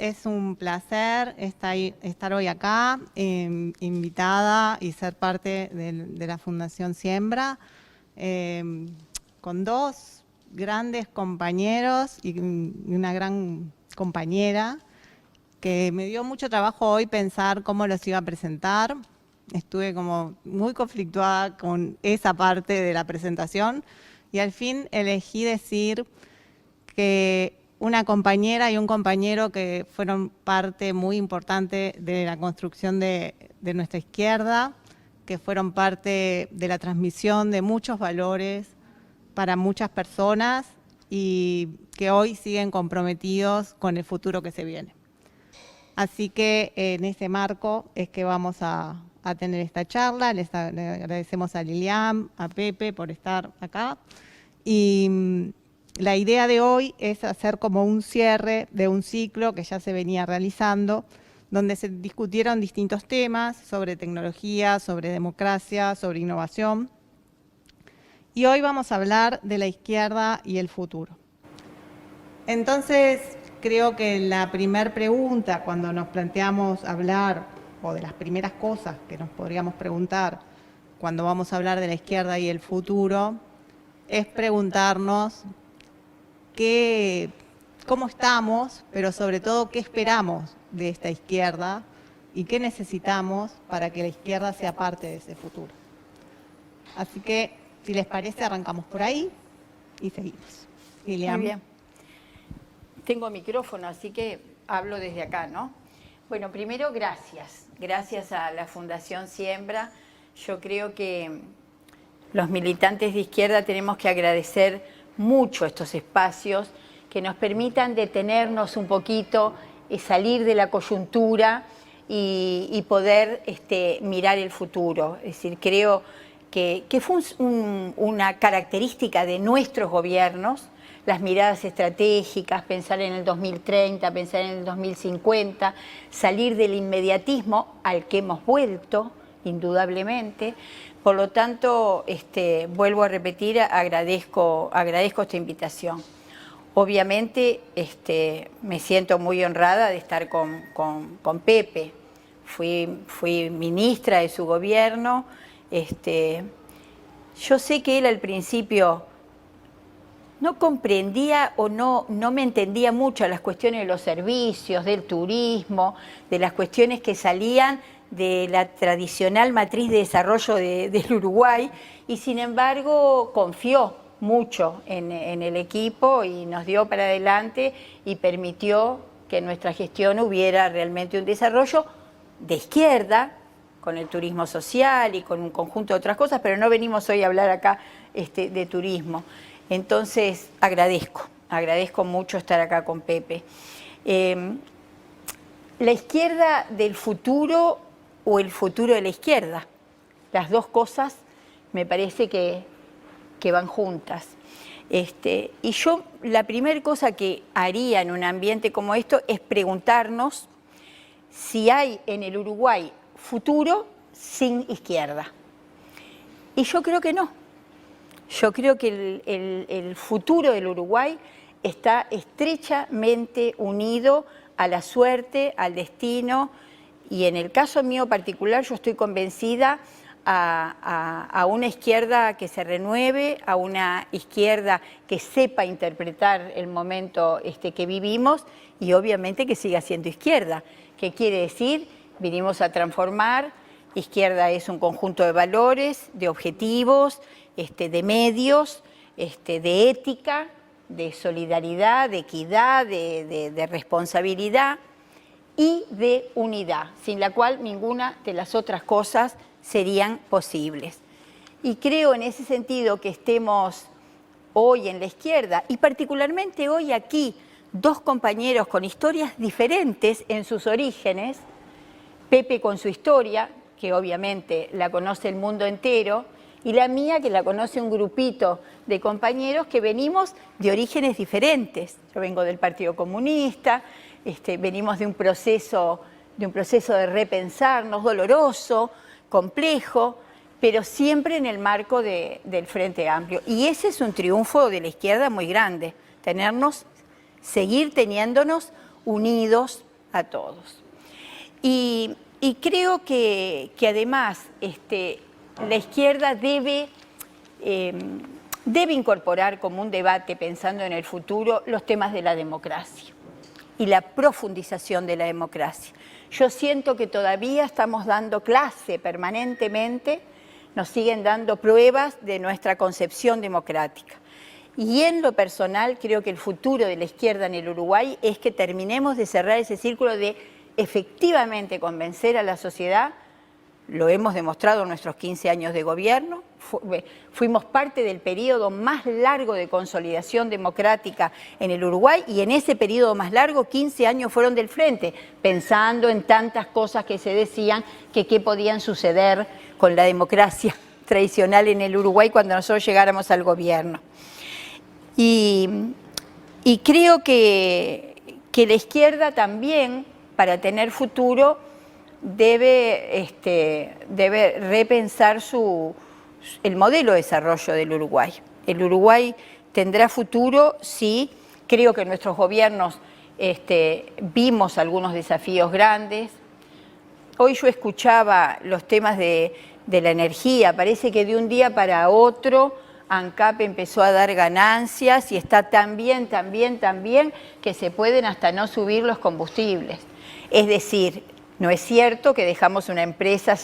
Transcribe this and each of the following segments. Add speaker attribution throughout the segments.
Speaker 1: es un placer estar hoy acá, invitada y ser parte de la Fundación Siembra, con dos grandes compañeros y una gran compañera, que me dio mucho trabajo hoy pensar cómo los iba a presentar. Estuve como muy conflictuada con esa parte de la presentación y al fin elegí decir que una compañera y un compañero que fueron parte muy importante de la construcción de nuestra izquierda, que fueron parte de la transmisión de muchos valores para muchas personas y que hoy siguen comprometidos con el futuro que se viene. Así que en ese marco es que vamos a tener esta charla. Le agradecemos a Lilian, a Pepe por estar acá. Y la idea de hoy es hacer como un cierre de un ciclo que ya se venía realizando, donde se discutieron distintos temas sobre tecnología, sobre democracia, sobre innovación. Y hoy vamos a hablar de la izquierda y el futuro. Entonces, creo que la primera pregunta, cuando nos planteamos hablar, o de las primeras cosas que nos podríamos preguntar cuando vamos a hablar de la izquierda y el futuro, es preguntarnos cómo estamos, pero sobre todo qué esperamos de esta izquierda y qué necesitamos para que la izquierda sea parte de ese futuro. Así que, si les parece, arrancamos por ahí y seguimos. Lilian.
Speaker 2: Muy bien. Tengo micrófono, así que hablo desde acá, ¿no? Bueno, primero, gracias. Gracias a la Fundación Siembra. Yo creo que los militantes de izquierda tenemos que agradecer mucho estos espacios que nos permitan detenernos un poquito, salir de la coyuntura y poder mirar el futuro. Es decir, creo que fue una característica de nuestros gobiernos, las miradas estratégicas, pensar en el 2030, pensar en el 2050, salir del inmediatismo al que hemos vuelto, indudablemente. Por lo tanto, vuelvo a repetir, agradezco esta invitación. Obviamente, me siento muy honrada de estar con Pepe. Fui ministra de su gobierno. Yo sé que él al principio no comprendía o no me entendía mucho las cuestiones de los servicios, del turismo, de las cuestiones que salían de la tradicional matriz de desarrollo del Uruguay, y sin embargo confió mucho en el equipo y nos dio para adelante y permitió que en nuestra gestión hubiera realmente un desarrollo de izquierda, con el turismo social y con un conjunto de otras cosas, pero no venimos hoy a hablar acá de turismo. Entonces, agradezco mucho estar acá con Pepe. La izquierda del futuro o el futuro de la izquierda, las dos cosas me parece que van juntas. Y yo la primera cosa que haría en un ambiente como esto es preguntarnos si hay en el Uruguay futuro sin izquierda. Y yo creo que no. Yo creo que el futuro del Uruguay está estrechamente unido a la suerte, al destino, y en el caso mío particular yo estoy convencida a una izquierda que se renueve, a una izquierda que sepa interpretar el momento que vivimos y obviamente que siga siendo izquierda. ¿Qué quiere decir? Vinimos a transformar. Izquierda es un conjunto de valores, de objetivos, de medios, de ética, de solidaridad, de equidad, de responsabilidad y de unidad, sin la cual ninguna de las otras cosas serían posibles. Y creo en ese sentido que estemos hoy en la izquierda y particularmente hoy aquí, dos compañeros con historias diferentes en sus orígenes, Pepe con su historia, que obviamente la conoce el mundo entero, y la mía, que la conoce un grupito de compañeros que venimos de orígenes diferentes. Yo vengo del Partido Comunista, venimos de un proceso de repensarnos, doloroso, complejo, pero siempre en el marco del Frente Amplio. Y ese es un triunfo de la izquierda muy grande, seguir teniéndonos unidos a todos. Y creo que además la izquierda debe incorporar como un debate, pensando en el futuro, los temas de la democracia y la profundización de la democracia. Yo siento que todavía estamos dando clase permanentemente, nos siguen dando pruebas de nuestra concepción democrática. Y en lo personal creo que el futuro de la izquierda en el Uruguay es que terminemos de cerrar ese círculo de efectivamente convencer a la sociedad. Lo hemos demostrado en nuestros 15 años de gobierno, fuimos parte del periodo más largo de consolidación democrática en el Uruguay y en ese periodo más largo 15 años fueron del frente, pensando en tantas cosas que se decían que qué podían suceder con la democracia tradicional en el Uruguay cuando nosotros llegáramos al gobierno. Y creo que la izquierda también, para tener futuro, debe repensar el modelo de desarrollo del Uruguay. El Uruguay tendrá futuro, sí. Creo que nuestros gobiernos vimos algunos desafíos grandes. Hoy yo escuchaba los temas de la energía. Parece que de un día para otro ANCAP empezó a dar ganancias y está tan bien, que se pueden hasta no subir los combustibles. Es decir, no es cierto que dejamos una empresa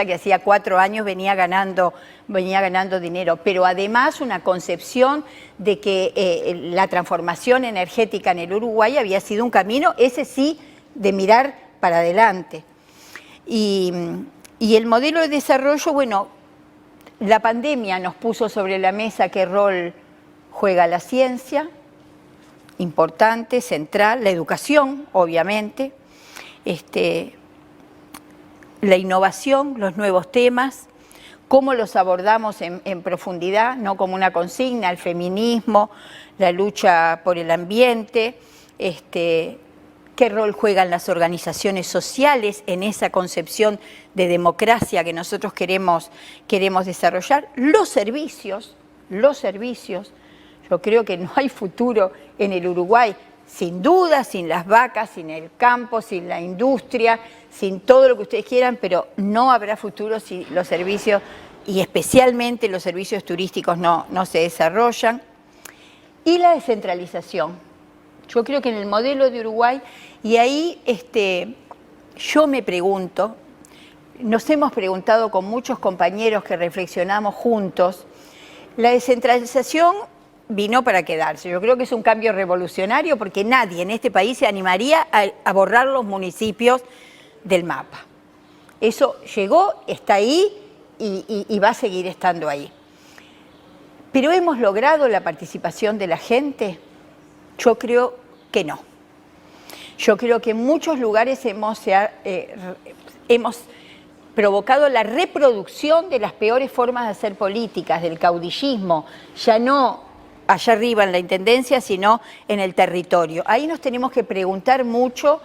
Speaker 2: que hacía 4 años venía ganando dinero, pero además una concepción de que la transformación energética en el Uruguay había sido un camino, ese sí, de mirar para adelante. Y el modelo de desarrollo, bueno, la pandemia nos puso sobre la mesa qué rol juega la ciencia, importante, central, la educación, obviamente, la innovación, los nuevos temas, cómo los abordamos en profundidad, no como una consigna, el feminismo, la lucha por el ambiente, qué rol juegan las organizaciones sociales en esa concepción de democracia que nosotros queremos desarrollar, los servicios. Yo creo que no hay futuro en el Uruguay, sin duda, sin las vacas, sin el campo, sin la industria, sin todo lo que ustedes quieran, pero no habrá futuro si los servicios, y especialmente los servicios turísticos, no se desarrollan. Y la descentralización. Yo creo que en el modelo de Uruguay, y ahí yo me pregunto, nos hemos preguntado con muchos compañeros que reflexionamos juntos, la descentralización vino para quedarse. Yo creo que es un cambio revolucionario porque nadie en este país se animaría a borrar los municipios del mapa. Eso llegó, está ahí y va a seguir estando ahí. ¿Pero hemos logrado la participación de la gente? Yo creo que no. Yo creo que en muchos lugares hemos provocado la reproducción de las peores formas de hacer políticas, del caudillismo, ya no allá arriba en la intendencia, sino en el territorio. Ahí nos tenemos que preguntar mucho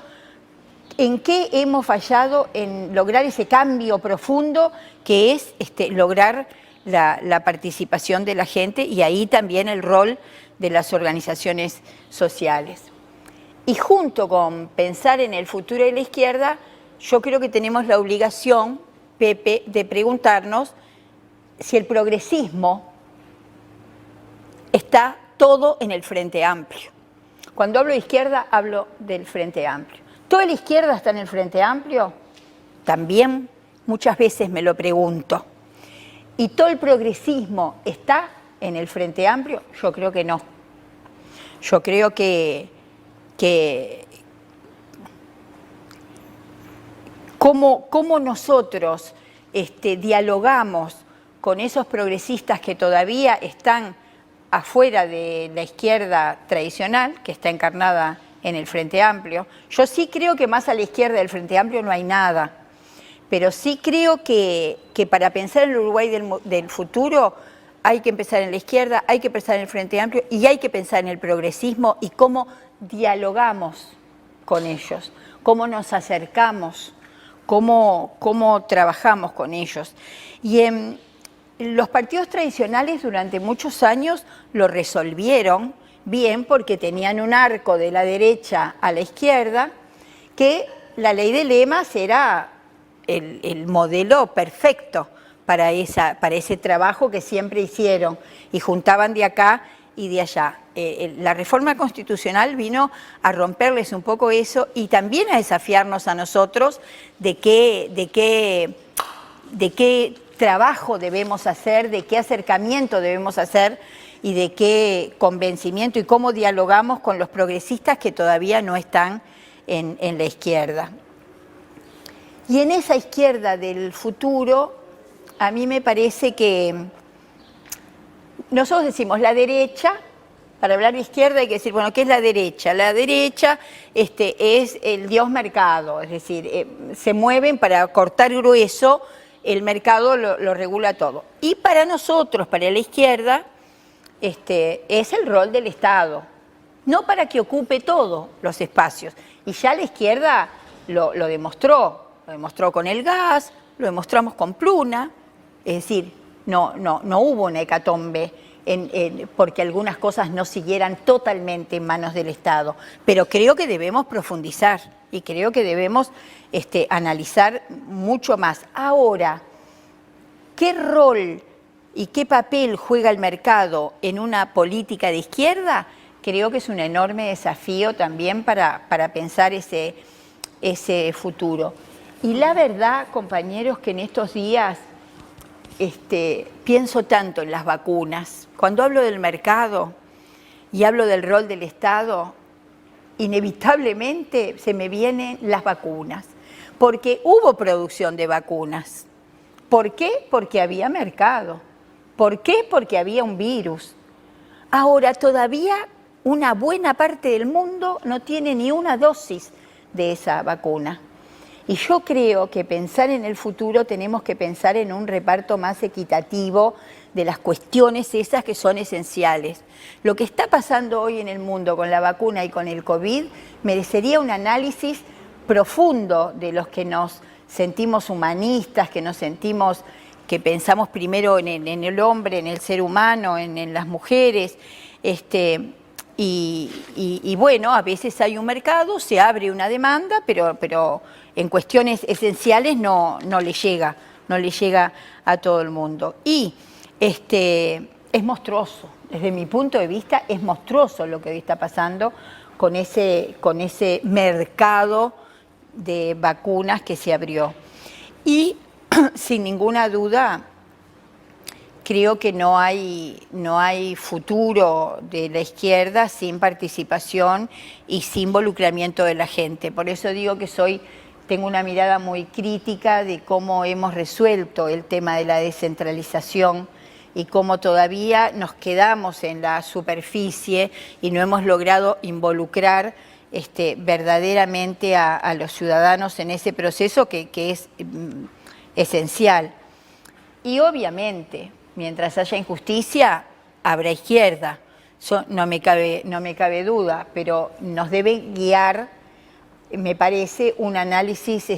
Speaker 2: en qué hemos fallado en lograr ese cambio profundo que es lograr la participación de la gente y ahí también el rol de las organizaciones sociales. Y junto con pensar en el futuro de la izquierda, yo creo que tenemos la obligación, Pepe, de preguntarnos si el progresismo está todo en el Frente Amplio. Cuando hablo de izquierda, hablo del Frente Amplio. ¿Toda la izquierda está en el Frente Amplio? También muchas veces me lo pregunto. ¿Y todo el progresismo está en el Frente Amplio? Yo creo que no. Yo creo que cómo nosotros dialogamos con esos progresistas que todavía están afuera de la izquierda tradicional, que está encarnada en el Frente Amplio. Yo sí creo que más a la izquierda del Frente Amplio no hay nada, pero sí creo que para pensar en el Uruguay del futuro hay que empezar en la izquierda, hay que pensar en el Frente Amplio y hay que pensar en el progresismo y cómo dialogamos con ellos, cómo nos acercamos, cómo trabajamos con ellos. Y los partidos tradicionales durante muchos años lo resolvieron bien porque tenían un arco de la derecha a la izquierda que la ley de lemas era el modelo perfecto para ese trabajo que siempre hicieron y juntaban de acá y de allá. La reforma constitucional vino a romperles un poco eso y también a desafiarnos a nosotros de qué trabajo debemos hacer, de qué acercamiento debemos hacer y de qué convencimiento y cómo dialogamos con los progresistas que todavía no están en la izquierda. Y en esa izquierda del futuro, a mí me parece que nosotros decimos la derecha, para hablar de izquierda hay que decir, bueno, ¿qué es la derecha? La derecha es el dios mercado, es decir, se mueven para cortar grueso, el mercado lo regula todo. Y para nosotros, para la izquierda, es el rol del Estado, no para que ocupe todos los espacios. Y ya la izquierda lo demostró con el gas, lo demostramos con Pluna, es decir, no hubo una hecatombe porque algunas cosas no siguieran totalmente en manos del Estado, pero creo que debemos profundizar y creo que debemos analizar mucho más. Ahora, ¿qué rol y qué papel juega el mercado en una política de izquierda? Creo que es un enorme desafío también para pensar ese futuro. Y la verdad, compañeros, que en estos días pienso tanto en las vacunas. Cuando hablo del mercado y hablo del rol del Estado, inevitablemente se me vienen las vacunas, porque hubo producción de vacunas. ¿Por qué? Porque había mercado. ¿Por qué? Porque había un virus. Ahora todavía una buena parte del mundo no tiene ni una dosis de esa vacuna. Y yo creo que pensar en el futuro tenemos que pensar en un reparto más equitativo de las cuestiones esas que son esenciales. Lo que está pasando hoy en el mundo con la vacuna y con el COVID merecería un análisis profundo de los que nos sentimos humanistas, que pensamos primero en el hombre, en el ser humano, en las mujeres, y bueno, a veces hay un mercado, se abre una demanda, pero en cuestiones esenciales no le llega a todo el mundo. Y es monstruoso, desde mi punto de vista es monstruoso lo que hoy está pasando con ese mercado de vacunas que se abrió. Y sin ninguna duda, creo que no hay futuro de la izquierda sin participación y sin involucramiento de la gente. Por eso digo que tengo una mirada muy crítica de cómo hemos resuelto el tema de la descentralización y cómo todavía nos quedamos en la superficie y no hemos logrado involucrar verdaderamente a los ciudadanos en ese proceso que es esencial. Y obviamente, mientras haya injusticia, habrá izquierda. Eso no me cabe duda, pero nos debe guiar, me parece, un análisis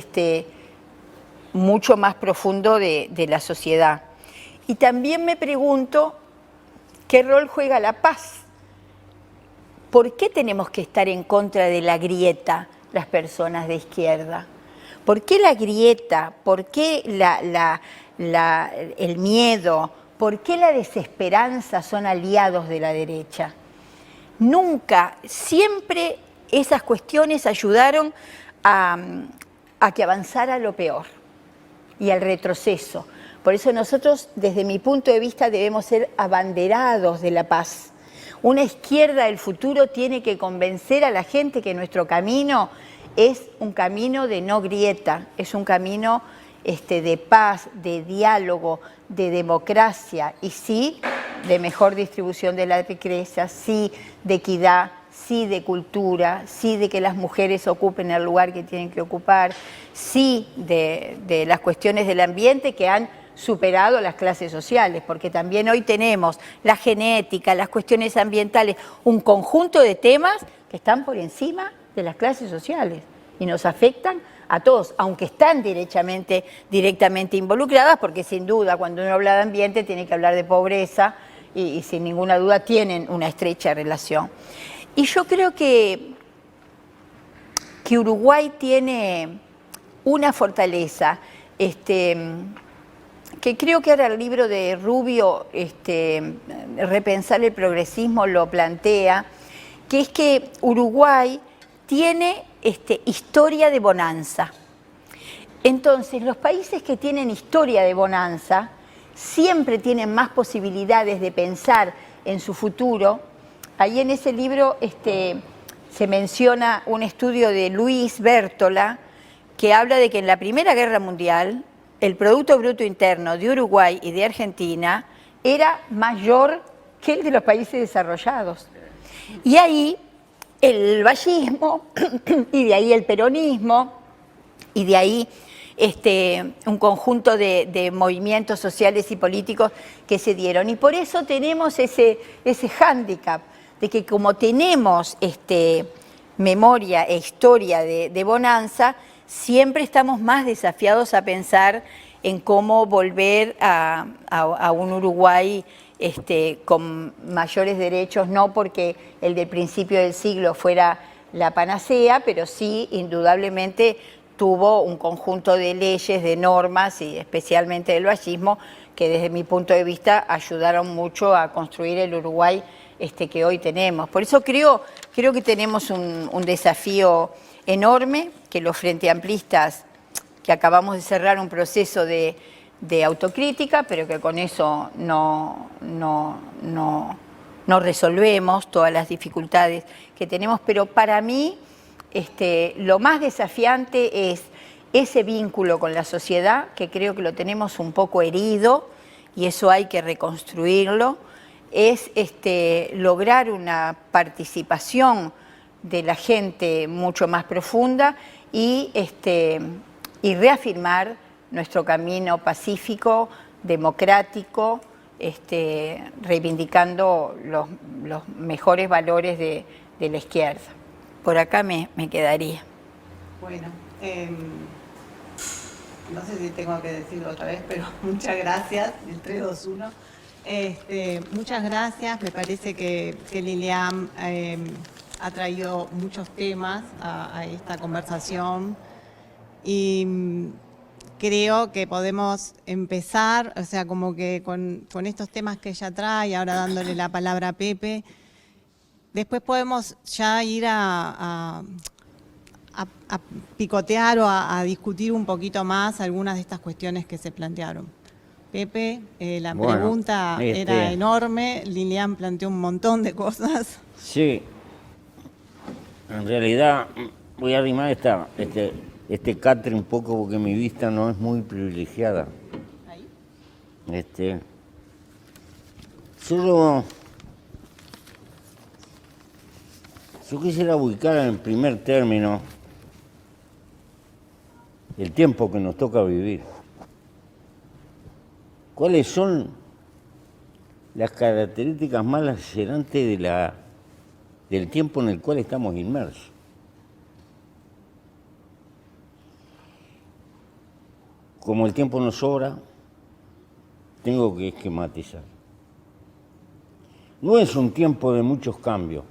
Speaker 2: mucho más profundo de la sociedad. Y también me pregunto qué rol juega la paz. ¿Por qué tenemos que estar en contra de la grieta las personas de izquierda? ¿Por qué la grieta? ¿Por qué el miedo? ¿Por qué la desesperanza son aliados de la derecha? Nunca, siempre esas cuestiones ayudaron a que avanzara lo peor y al retroceso. Por eso nosotros, desde mi punto de vista, debemos ser abanderados de la paz. Una izquierda del futuro tiene que convencer a la gente que nuestro camino es un camino de no grieta, es un camino de paz, de diálogo, de democracia y sí de mejor distribución de la riqueza, sí de equidad, sí de cultura, sí de que las mujeres ocupen el lugar que tienen que ocupar, sí de las cuestiones del ambiente que han superado las clases sociales, porque también hoy tenemos la genética, las cuestiones ambientales, un conjunto de temas que están por encima de las clases sociales y nos afectan a todos, aunque están directamente involucradas, porque sin duda cuando uno habla de ambiente tiene que hablar de pobreza y sin ninguna duda tienen una estrecha relación. Y yo creo que que Uruguay tiene una fortaleza, que creo que ahora el libro de Rubio, Repensar el progresismo, lo plantea, que es que Uruguay tiene historia de bonanza. Entonces, los países que tienen historia de bonanza siempre tienen más posibilidades de pensar en su futuro. Ahí en ese libro se menciona un estudio de Luis Bértola que habla de que en la Primera Guerra Mundial el Producto Bruto Interno de Uruguay y de Argentina era mayor que el de los países desarrollados. Y ahí el vallismo, y de ahí el peronismo, y de ahí un conjunto de movimientos sociales y políticos que se dieron. Y por eso tenemos ese hándicap de que como tenemos memoria e historia de bonanza, siempre estamos más desafiados a pensar en cómo volver a un Uruguay con mayores derechos, no porque el del principio del siglo fuera la panacea, pero sí, indudablemente, tuvo un conjunto de leyes, de normas, y especialmente del vallismo, que desde mi punto de vista ayudaron mucho a construir el Uruguay que hoy tenemos. Por eso creo que tenemos un desafío enorme, que los Frente Amplistas, que acabamos de cerrar un proceso de autocrítica, pero que con eso no resolvemos todas las dificultades que tenemos. Pero para mí lo más desafiante es ese vínculo con la sociedad, que creo que lo tenemos un poco herido y eso hay que reconstruirlo. Es lograr una participación de la gente mucho más profunda y reafirmar nuestro camino pacífico, democrático, reivindicando los mejores valores de la izquierda. Por acá me quedaría.
Speaker 1: Bueno, no sé si tengo que decirlo otra vez, pero muchas gracias, el 3, 2, 1. Muchas gracias, me parece que Lilian ha traído muchos temas a esta conversación y creo que podemos empezar, o sea, como que con estos temas que ella trae, ahora dándole la palabra a Pepe, después podemos ya ir a picotear o a discutir un poquito más algunas de estas cuestiones que se plantearon. Pepe, la pregunta era enorme, Lilian planteó un montón de cosas.
Speaker 3: Sí, en realidad voy a arrimar este catre un poco porque mi vista no es muy privilegiada.
Speaker 1: Ahí.
Speaker 3: Yo quisiera ubicar en primer término el tiempo que nos toca vivir. ¿Cuáles son las características más lacerantes del tiempo en el cual estamos inmersos? Como el tiempo nos sobra, tengo que esquematizar. No es un tiempo de muchos cambios.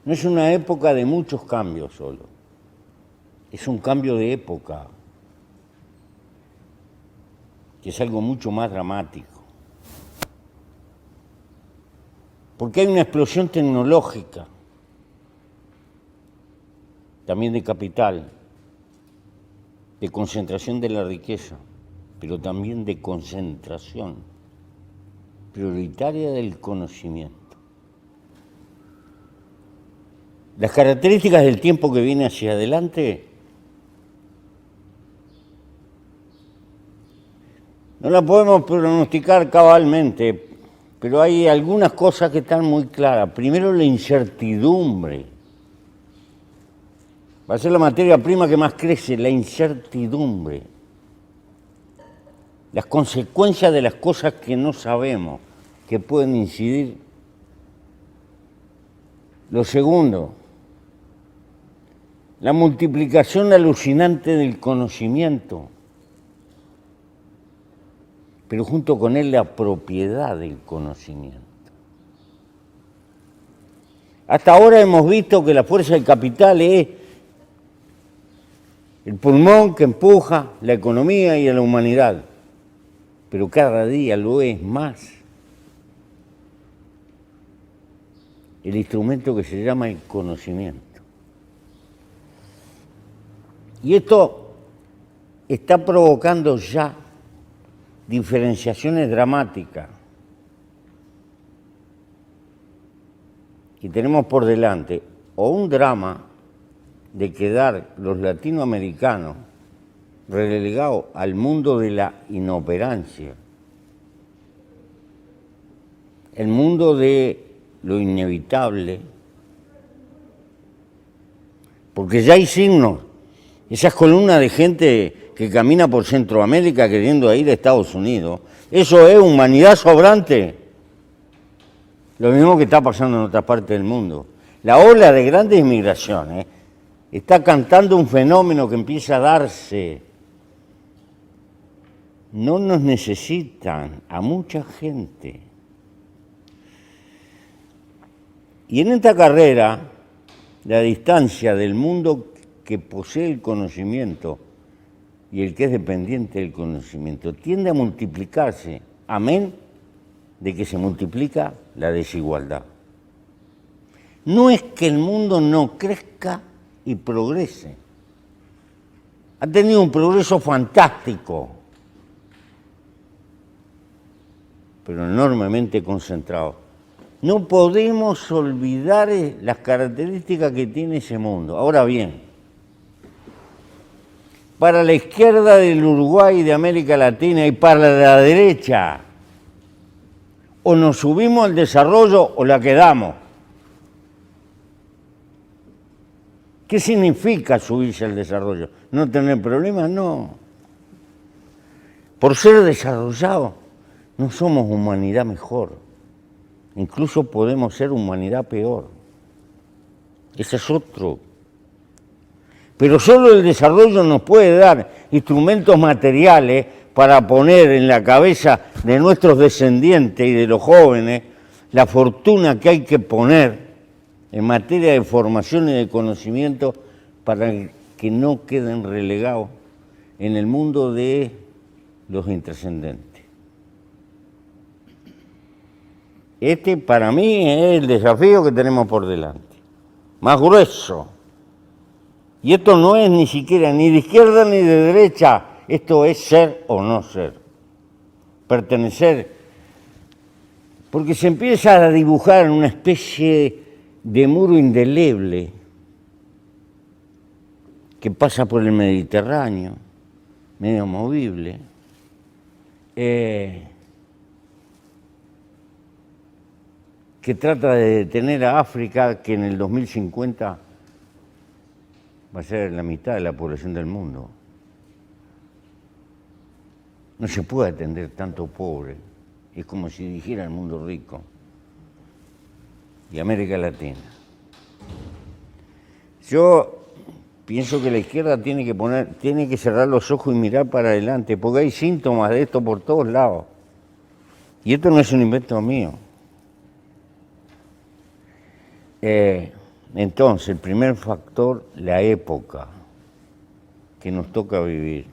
Speaker 3: No es una época de muchos cambios solo. Es un cambio de época, que es algo mucho más dramático. Porque hay una explosión tecnológica, también de capital, de concentración de la riqueza, pero también de concentración prioritaria del conocimiento. Las características del tiempo que viene hacia adelante no las podemos pronosticar cabalmente, pero hay algunas cosas que están muy claras. Primero, la incertidumbre. Va a ser la materia prima que más crece, la incertidumbre. Las consecuencias de las cosas que no sabemos, que pueden incidir. Lo segundo, la multiplicación alucinante del conocimiento, pero junto con él la propiedad del conocimiento. Hasta ahora hemos visto que la fuerza del capital es el pulmón que empuja la economía y a la humanidad, pero cada día lo es más el instrumento que se llama el conocimiento. Y esto está provocando ya diferenciaciones dramáticas. Y tenemos por delante o un drama de quedar los latinoamericanos relegados al mundo de la inoperancia, el mundo de lo inevitable, porque ya hay signos, esas columnas de gente que camina por Centroamérica queriendo ir a Estados Unidos, eso es humanidad sobrante. Lo mismo que está pasando en otras partes del mundo. La ola de grandes inmigraciones está cantando un fenómeno que empieza a darse. No nos necesitan a mucha gente. Y en esta carrera, la distancia del mundo que posee el conocimiento y el que es dependiente del conocimiento tiende a multiplicarse, amén de que se multiplica la desigualdad. No es que el mundo no crezca y progrese. Ha tenido un progreso fantástico, pero enormemente concentrado. No podemos olvidar las características que tiene ese mundo. Ahora bien, para la izquierda del Uruguay y de América Latina y para la derecha, o nos subimos al desarrollo o la quedamos. ¿Qué significa subirse al desarrollo? ¿No tener problemas? No. Por ser desarrollados, no somos humanidad mejor. Incluso podemos ser humanidad peor. Ese es otro. Pero solo el desarrollo nos puede dar instrumentos materiales para poner en la cabeza de nuestros descendientes y de los jóvenes la fortuna que hay que poner en materia de formación y de conocimiento para que no queden relegados en el mundo de los intrascendentes. Este para mí es el desafío que tenemos por delante, más grueso. Y esto no es ni siquiera ni de izquierda ni de derecha, esto es ser o no ser, pertenecer, porque se empieza a dibujar una especie de muro indeleble que pasa por el Mediterráneo, medio movible, que trata de detener a África, que en el 2050 va a ser la mitad de la población del mundo. No se puede atender tanto pobre, es como si dijera el mundo rico y América Latina. Yo pienso que la izquierda tiene que cerrar los ojos y mirar para adelante, porque hay síntomas de esto por todos lados. Y esto no es un invento mío. Entonces, el primer factor, la época que nos toca vivir.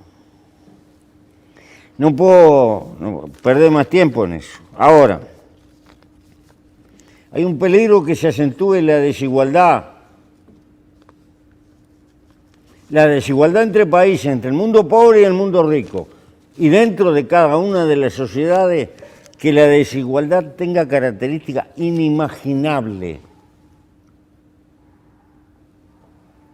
Speaker 3: No puedo perder más tiempo en eso. Ahora, hay un peligro que se acentúe la desigualdad. La desigualdad entre países, entre el mundo pobre y el mundo rico. Y dentro de cada una de las sociedades, que la desigualdad tenga características inimaginables.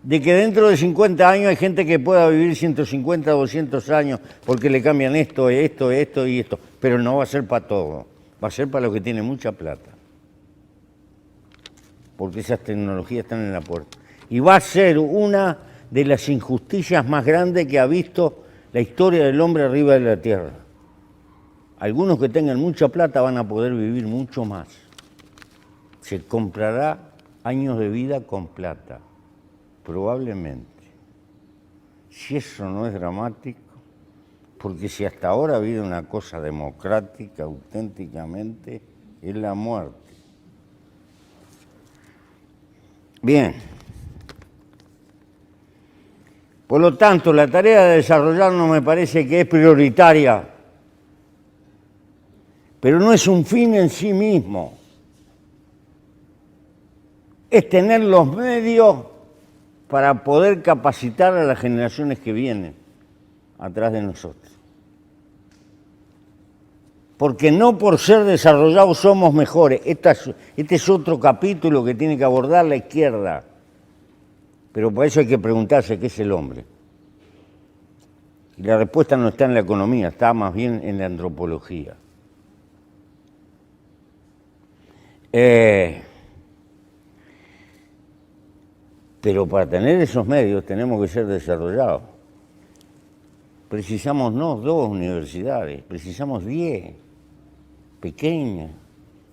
Speaker 3: De que dentro de 50 años hay gente que pueda vivir 150, 200 años porque le cambian esto y esto, pero no va a ser para todo, va a ser para los que tienen mucha plata, porque esas tecnologías están en la puerta. Y va a ser una de las injusticias más grandes que ha visto la historia del hombre arriba de la tierra. Algunos que tengan mucha plata van a poder vivir mucho más. Se comprará años de vida con plata. Probablemente. Si eso no es dramático, porque si hasta ahora ha habido una cosa democrática auténticamente, es la muerte. Bien. Por lo tanto, la tarea de desarrollarnos me parece que es prioritaria, pero no es un fin en sí mismo. Es tener los medios para poder capacitar a las generaciones que vienen atrás de nosotros. Porque no por ser desarrollados somos mejores. Este es otro capítulo que tiene que abordar la izquierda. Pero por eso hay que preguntarse qué es el hombre. Y la respuesta no está en la economía, está más bien en la antropología. Pero para tener esos medios tenemos que ser desarrollados. Precisamos no 2 universidades, precisamos 10, pequeñas,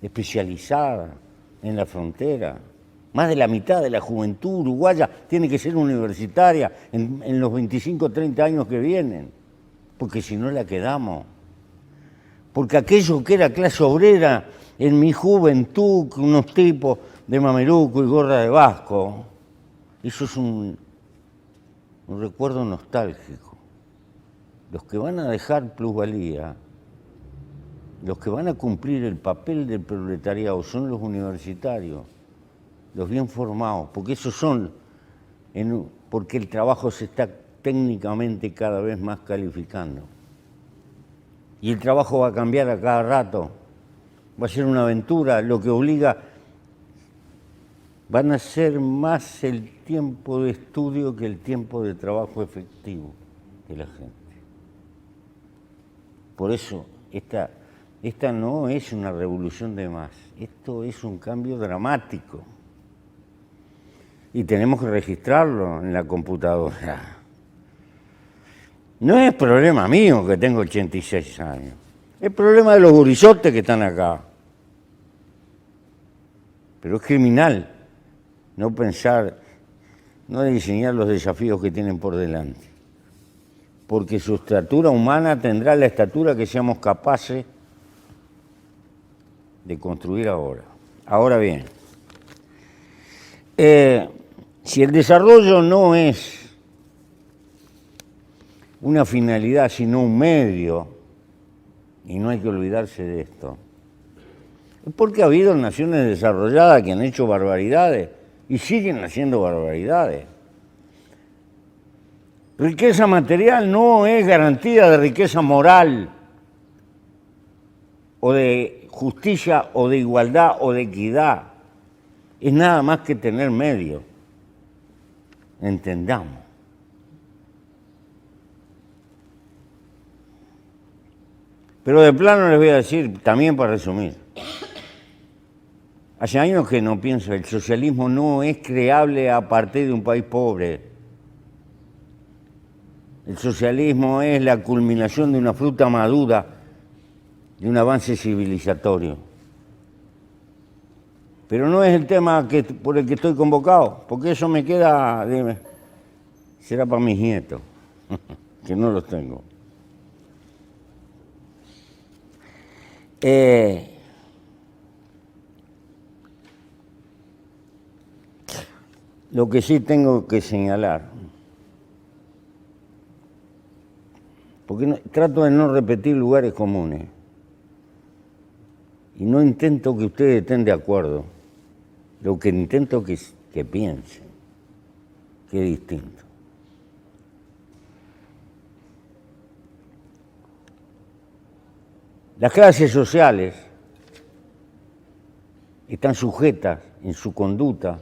Speaker 3: especializadas en la frontera. Más de la mitad de la juventud uruguaya tiene que ser universitaria en los 25 o 30 años que vienen, porque si no la quedamos. Porque aquello que era clase obrera en mi juventud, unos tipos de mameluco y gorra de vasco, eso es un recuerdo nostálgico. Los que van a dejar plusvalía, los que van a cumplir el papel del proletariado son los universitarios, los bien formados, porque esos son, porque el trabajo se está técnicamente cada vez más calificando. Y el trabajo va a cambiar a cada rato, va a ser una aventura, lo que obliga, van a ser más el tiempo de estudio que el tiempo de trabajo efectivo de la gente. Por eso, esta no es una revolución de más, esto es un cambio dramático. Y tenemos que registrarlo en la computadora. No es problema mío que tengo 86 años, es problema de los gurisotes que están acá. Pero es criminal no pensar, no diseñar los desafíos que tienen por delante. Porque su estatura humana tendrá la estatura que seamos capaces de construir ahora. Ahora bien, si el desarrollo no es una finalidad, sino un medio, y no hay que olvidarse de esto, es porque ha habido naciones desarrolladas que han hecho barbaridades y siguen haciendo barbaridades. Riqueza material no es garantía de riqueza moral, o de justicia, o de igualdad, o de equidad. Es nada más que tener medios. Entendamos. Pero de plano les voy a decir, también para resumir, hace años que no pienso, el socialismo no es creable a partir de un país pobre. El socialismo es la culminación de una fruta madura, de un avance civilizatorio. Pero no es el tema por el que estoy convocado, porque eso me queda, será para mis nietos, que no los tengo. Lo que sí tengo que señalar, porque trato de no repetir lugares comunes, y no intento que ustedes estén de acuerdo, lo que intento que piensen, que es distinto. Las clases sociales están sujetas en su conducta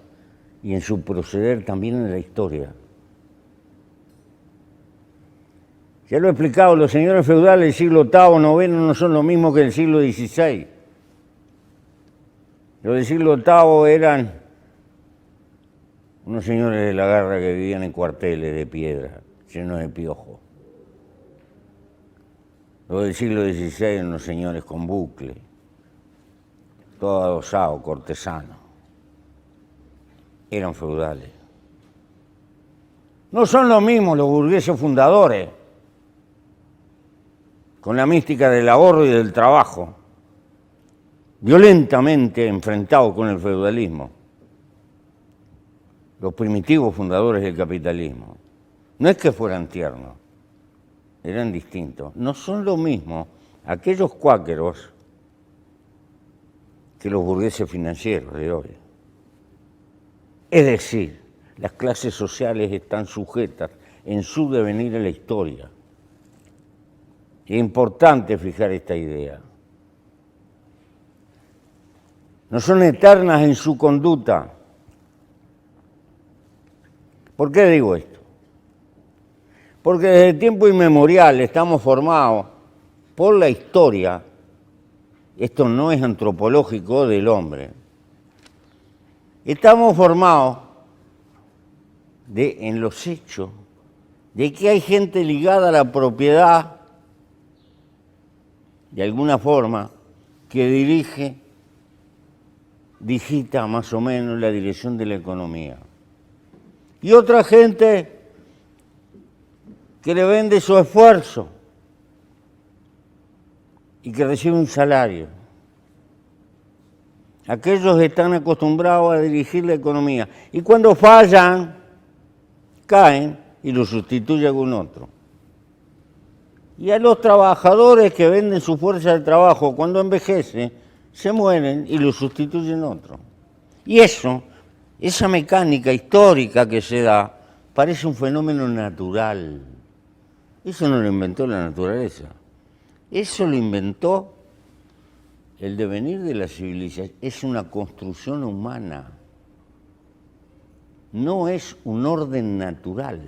Speaker 3: y en su proceder también en la historia. Ya lo he explicado, los señores feudales del siglo VIII, IX no son lo mismo que del siglo XVI. Los del siglo VIII eran unos señores de la guerra que vivían en cuarteles de piedra, llenos de piojos. Los del siglo XVI eran unos señores con bucle, todo adosado, cortesano. Eran feudales. No son lo mismo los burgueses fundadores, con la mística del ahorro y del trabajo, violentamente enfrentados con el feudalismo. los primitivos fundadores del capitalismo, no es que fueran tiernos, eran distintos. No son lo mismo aquellos cuáqueros que los burgueses financieros de hoy. Es decir, las clases sociales están sujetas en su devenir a la historia. Es importante fijar esta idea. No son eternas en su conducta. ¿Por qué digo esto? Porque desde tiempo inmemorial estamos formados por la historia. Esto no es antropológico del hombre. Estamos formados en los hechos de que hay gente ligada a la propiedad, de alguna forma, que digita más o menos la dirección de la economía. Y otra gente que le vende su esfuerzo y que recibe un salario. Aquellos están acostumbrados a dirigir la economía y cuando fallan, caen y lo sustituye algún otro. Y a los trabajadores que venden su fuerza de trabajo, cuando envejecen, se mueren y lo sustituyen otro. Y esa mecánica histórica que se da, parece un fenómeno natural. Eso no lo inventó la naturaleza. Eso lo inventó el devenir de la civilización. Es una construcción humana. No es un orden natural.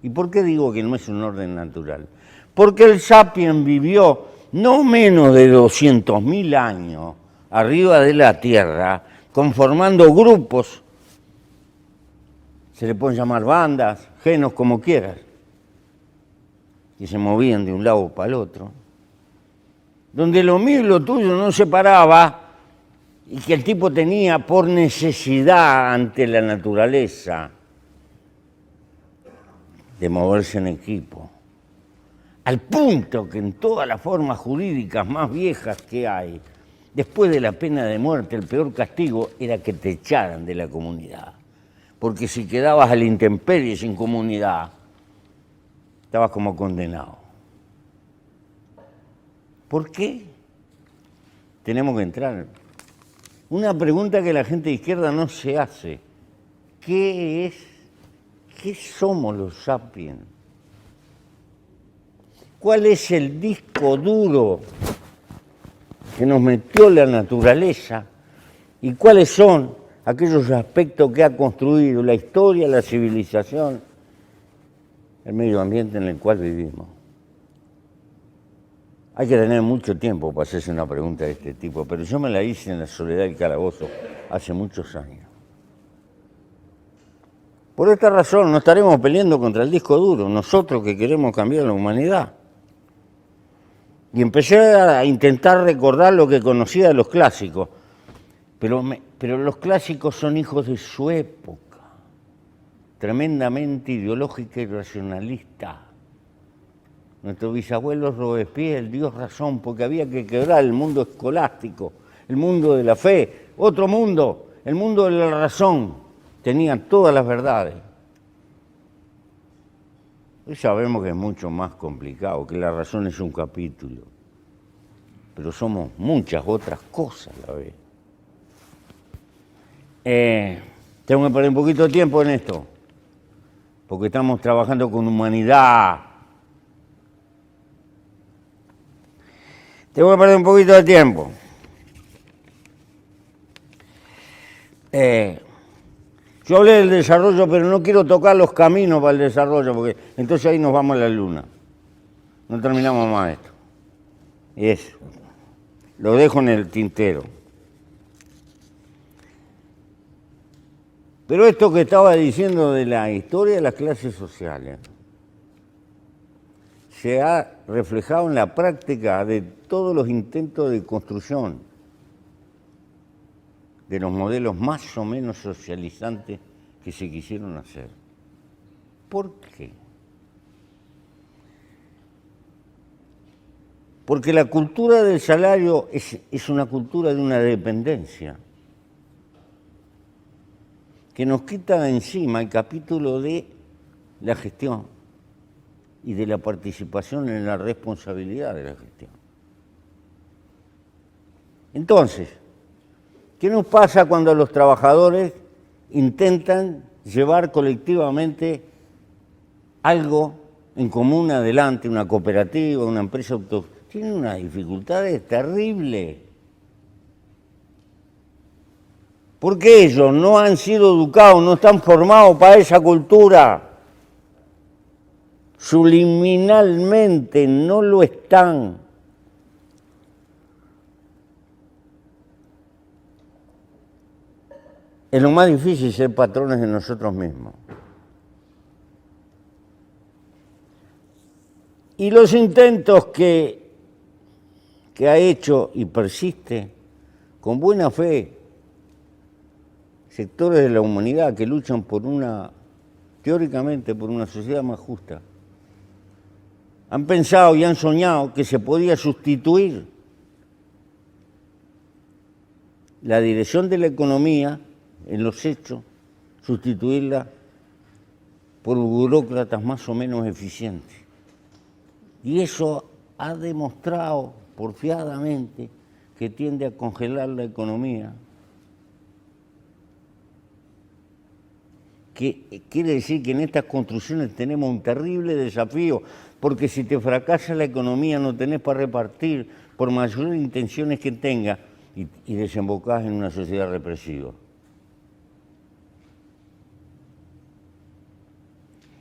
Speaker 3: ¿Y por qué digo que no es un orden natural? Porque el sapiens vivió no menos de 200.000 años arriba de la Tierra, conformando grupos, se le pueden llamar bandas, genos, como quieras, que se movían de un lado para el otro, donde lo mío y lo tuyo no se paraba y que el tipo tenía por necesidad ante la naturaleza de moverse en equipo. Al punto que en todas las formas jurídicas más viejas que hay, después de la pena de muerte, el peor castigo era que te echaran de la comunidad. Porque si quedabas a la intemperie sin comunidad, estabas como condenado. ¿Por qué? Tenemos que entrar. Una pregunta que la gente de izquierda no se hace. ¿Qué somos los sapiens? ¿Cuál es el disco duro que nos metió la naturaleza? ¿Y cuáles son aquellos aspectos que ha construido la historia, la civilización, el medio ambiente en el cual vivimos? Hay que tener mucho tiempo para hacerse una pregunta de este tipo, pero yo me la hice en la soledad del calabozo hace muchos años. Por esta razón no estaremos peleando contra el disco duro, nosotros que queremos cambiar la humanidad. Y empecé a intentar recordar lo que conocía de los clásicos, pero los clásicos son hijos de su época, tremendamente ideológica y racionalista. Nuestro bisabuelo Robespierre dio razón porque había que quebrar el mundo escolástico, el mundo de la fe, otro mundo, el mundo de la razón. Tenían todas las verdades. Hoy sabemos que es mucho más complicado, que la razón es un capítulo, pero somos muchas otras cosas a la vez. Tengo que perder un poquito de tiempo en esto, porque estamos trabajando con humanidad. Tengo que perder un poquito de tiempo. Yo hablé del desarrollo, pero no quiero tocar los caminos para el desarrollo, porque entonces ahí nos vamos a la luna. No terminamos más esto. Eso. Lo dejo en el tintero. Pero esto que estaba diciendo de la historia de las clases sociales se ha reflejado en la práctica de todos los intentos de construcción de los modelos más o menos socializantes que se quisieron hacer. ¿Por qué? Porque la cultura del salario es una cultura de una dependencia. que nos quita de encima el capítulo de la gestión y de la participación en la responsabilidad de la gestión. Entonces, ¿qué nos pasa cuando los trabajadores intentan llevar colectivamente algo en común adelante, una cooperativa, una empresa autónoma? Tienen unas dificultades terribles. Porque ellos no han sido educados, no están formados para esa cultura. Subliminalmente no lo están. Es lo más difícil ser patrones de nosotros mismos. Y los intentos que ha hecho y persiste con buena fe sectores de la humanidad que luchan por teóricamente, por una sociedad más justa, han pensado y han soñado que se podía sustituir la dirección de la economía en los hechos, sustituirla por burócratas más o menos eficientes. Y eso ha demostrado porfiadamente que tiende a congelar la economía, que quiere decir que en estas construcciones tenemos un terrible desafío, porque si te fracasa la economía no tenés para repartir, por mayores intenciones que tengas, y desembocás en una sociedad represiva.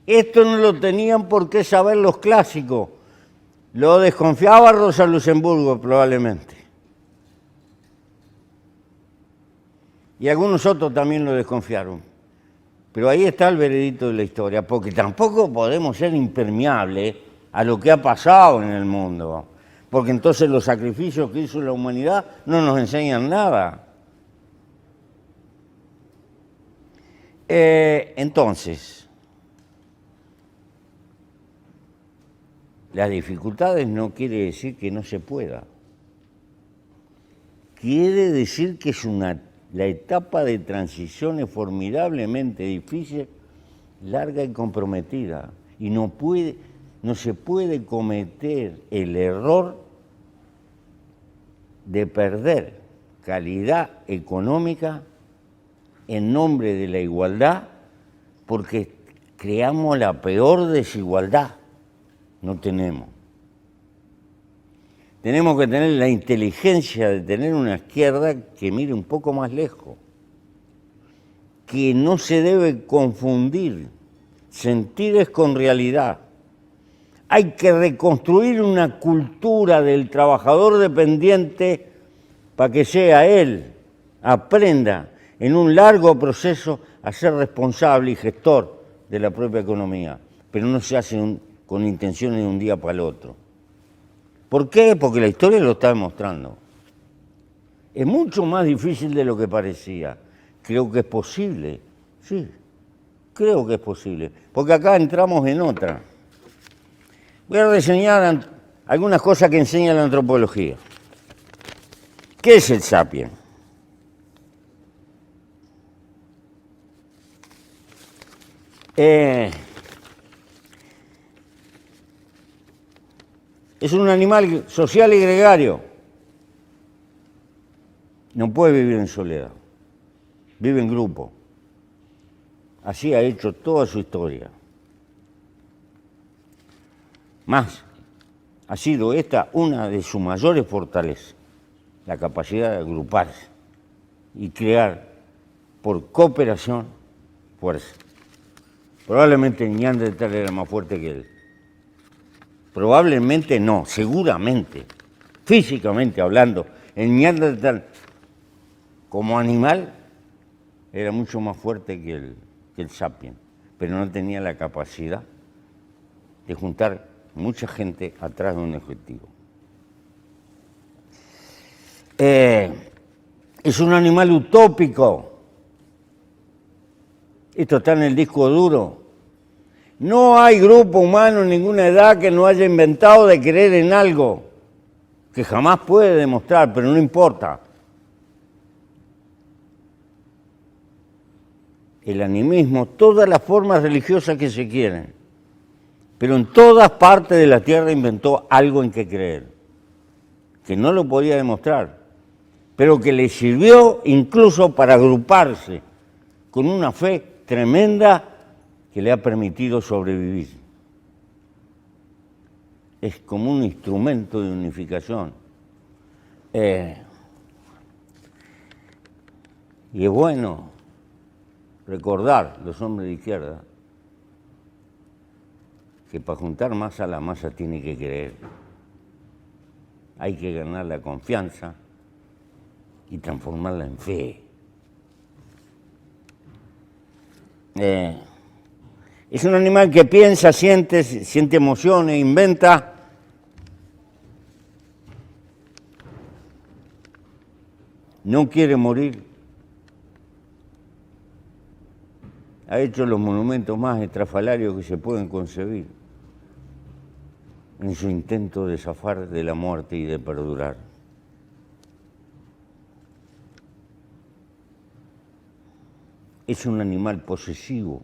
Speaker 3: Esto no lo tenían por qué saber los clásicos. Lo desconfiaba Rosa Luxemburgo probablemente. Y algunos otros también lo desconfiaron. Pero ahí está el veredicto de la historia, porque tampoco podemos ser impermeables a lo que ha pasado en el mundo, porque entonces los sacrificios que hizo la humanidad no nos enseñan nada. Entonces, las dificultades no quiere decir que no se pueda. Quiere decir que es la etapa de transición es formidablemente difícil, larga y comprometida. Y no se puede cometer el error de perder calidad económica en nombre de la igualdad, porque creamos la peor desigualdad. No tenemos. Tenemos que tener la inteligencia de tener una izquierda que mire un poco más lejos, que no se debe confundir sentires con realidad. Hay que reconstruir una cultura del trabajador dependiente para que sea él, aprenda en un largo proceso a ser responsable y gestor de la propia economía, pero no se hace con intenciones de un día para el otro. ¿Por qué? Porque la historia lo está demostrando. Es mucho más difícil de lo que parecía. Creo que es posible, sí, creo que es posible, porque acá entramos en otra. Voy a reseñar algunas cosas que enseña la antropología. ¿Qué es el sapiens? Es un animal social y gregario. No puede vivir en soledad. Vive en grupo. Así ha hecho toda su historia. Más, ha sido esta una de sus mayores fortalezas, la capacidad de agruparse y crear por cooperación fuerza. Probablemente el Neandertal era más fuerte que él. Probablemente no, seguramente, físicamente hablando, el Neandertal como animal era mucho más fuerte que el sapiens, pero no tenía la capacidad de juntar mucha gente atrás de un objetivo. Es un animal utópico. Esto está en el disco duro. No hay grupo humano en ninguna edad que no haya inventado de creer en algo que jamás puede demostrar, pero no importa. el animismo, todas las formas religiosas que se quieren. Pero en todas partes de la tierra inventó algo en que creer, que no lo podía demostrar, pero que le sirvió incluso para agruparse con una fe tremenda que le ha permitido sobrevivir. Es como un instrumento de unificación. Y es bueno recordar, los hombres de izquierda, que para juntar masa, la masa tiene que creer. Hay que ganar la confianza y transformarla en fe. Es un animal que piensa, siente emociones, inventa. No quiere morir. Ha hecho los monumentos más estrafalarios que se pueden concebir en su intento de zafar de la muerte y de perdurar. Es un animal posesivo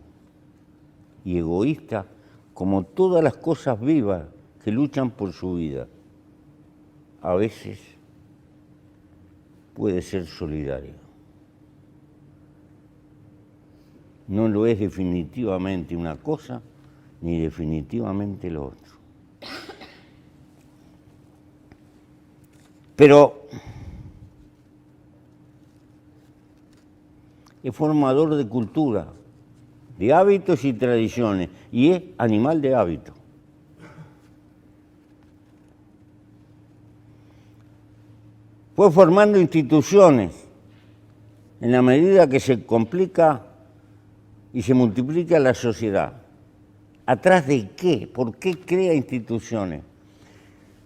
Speaker 3: y egoísta como todas las cosas vivas que luchan por su vida. A veces puede ser solidario. No lo es definitivamente una cosa ni definitivamente lo otro. Pero es formador de cultura, de hábitos y tradiciones, y es animal de hábito. Fue formando instituciones en la medida que se complica y se multiplica la sociedad. ¿Atrás de qué? ¿Por qué crea instituciones?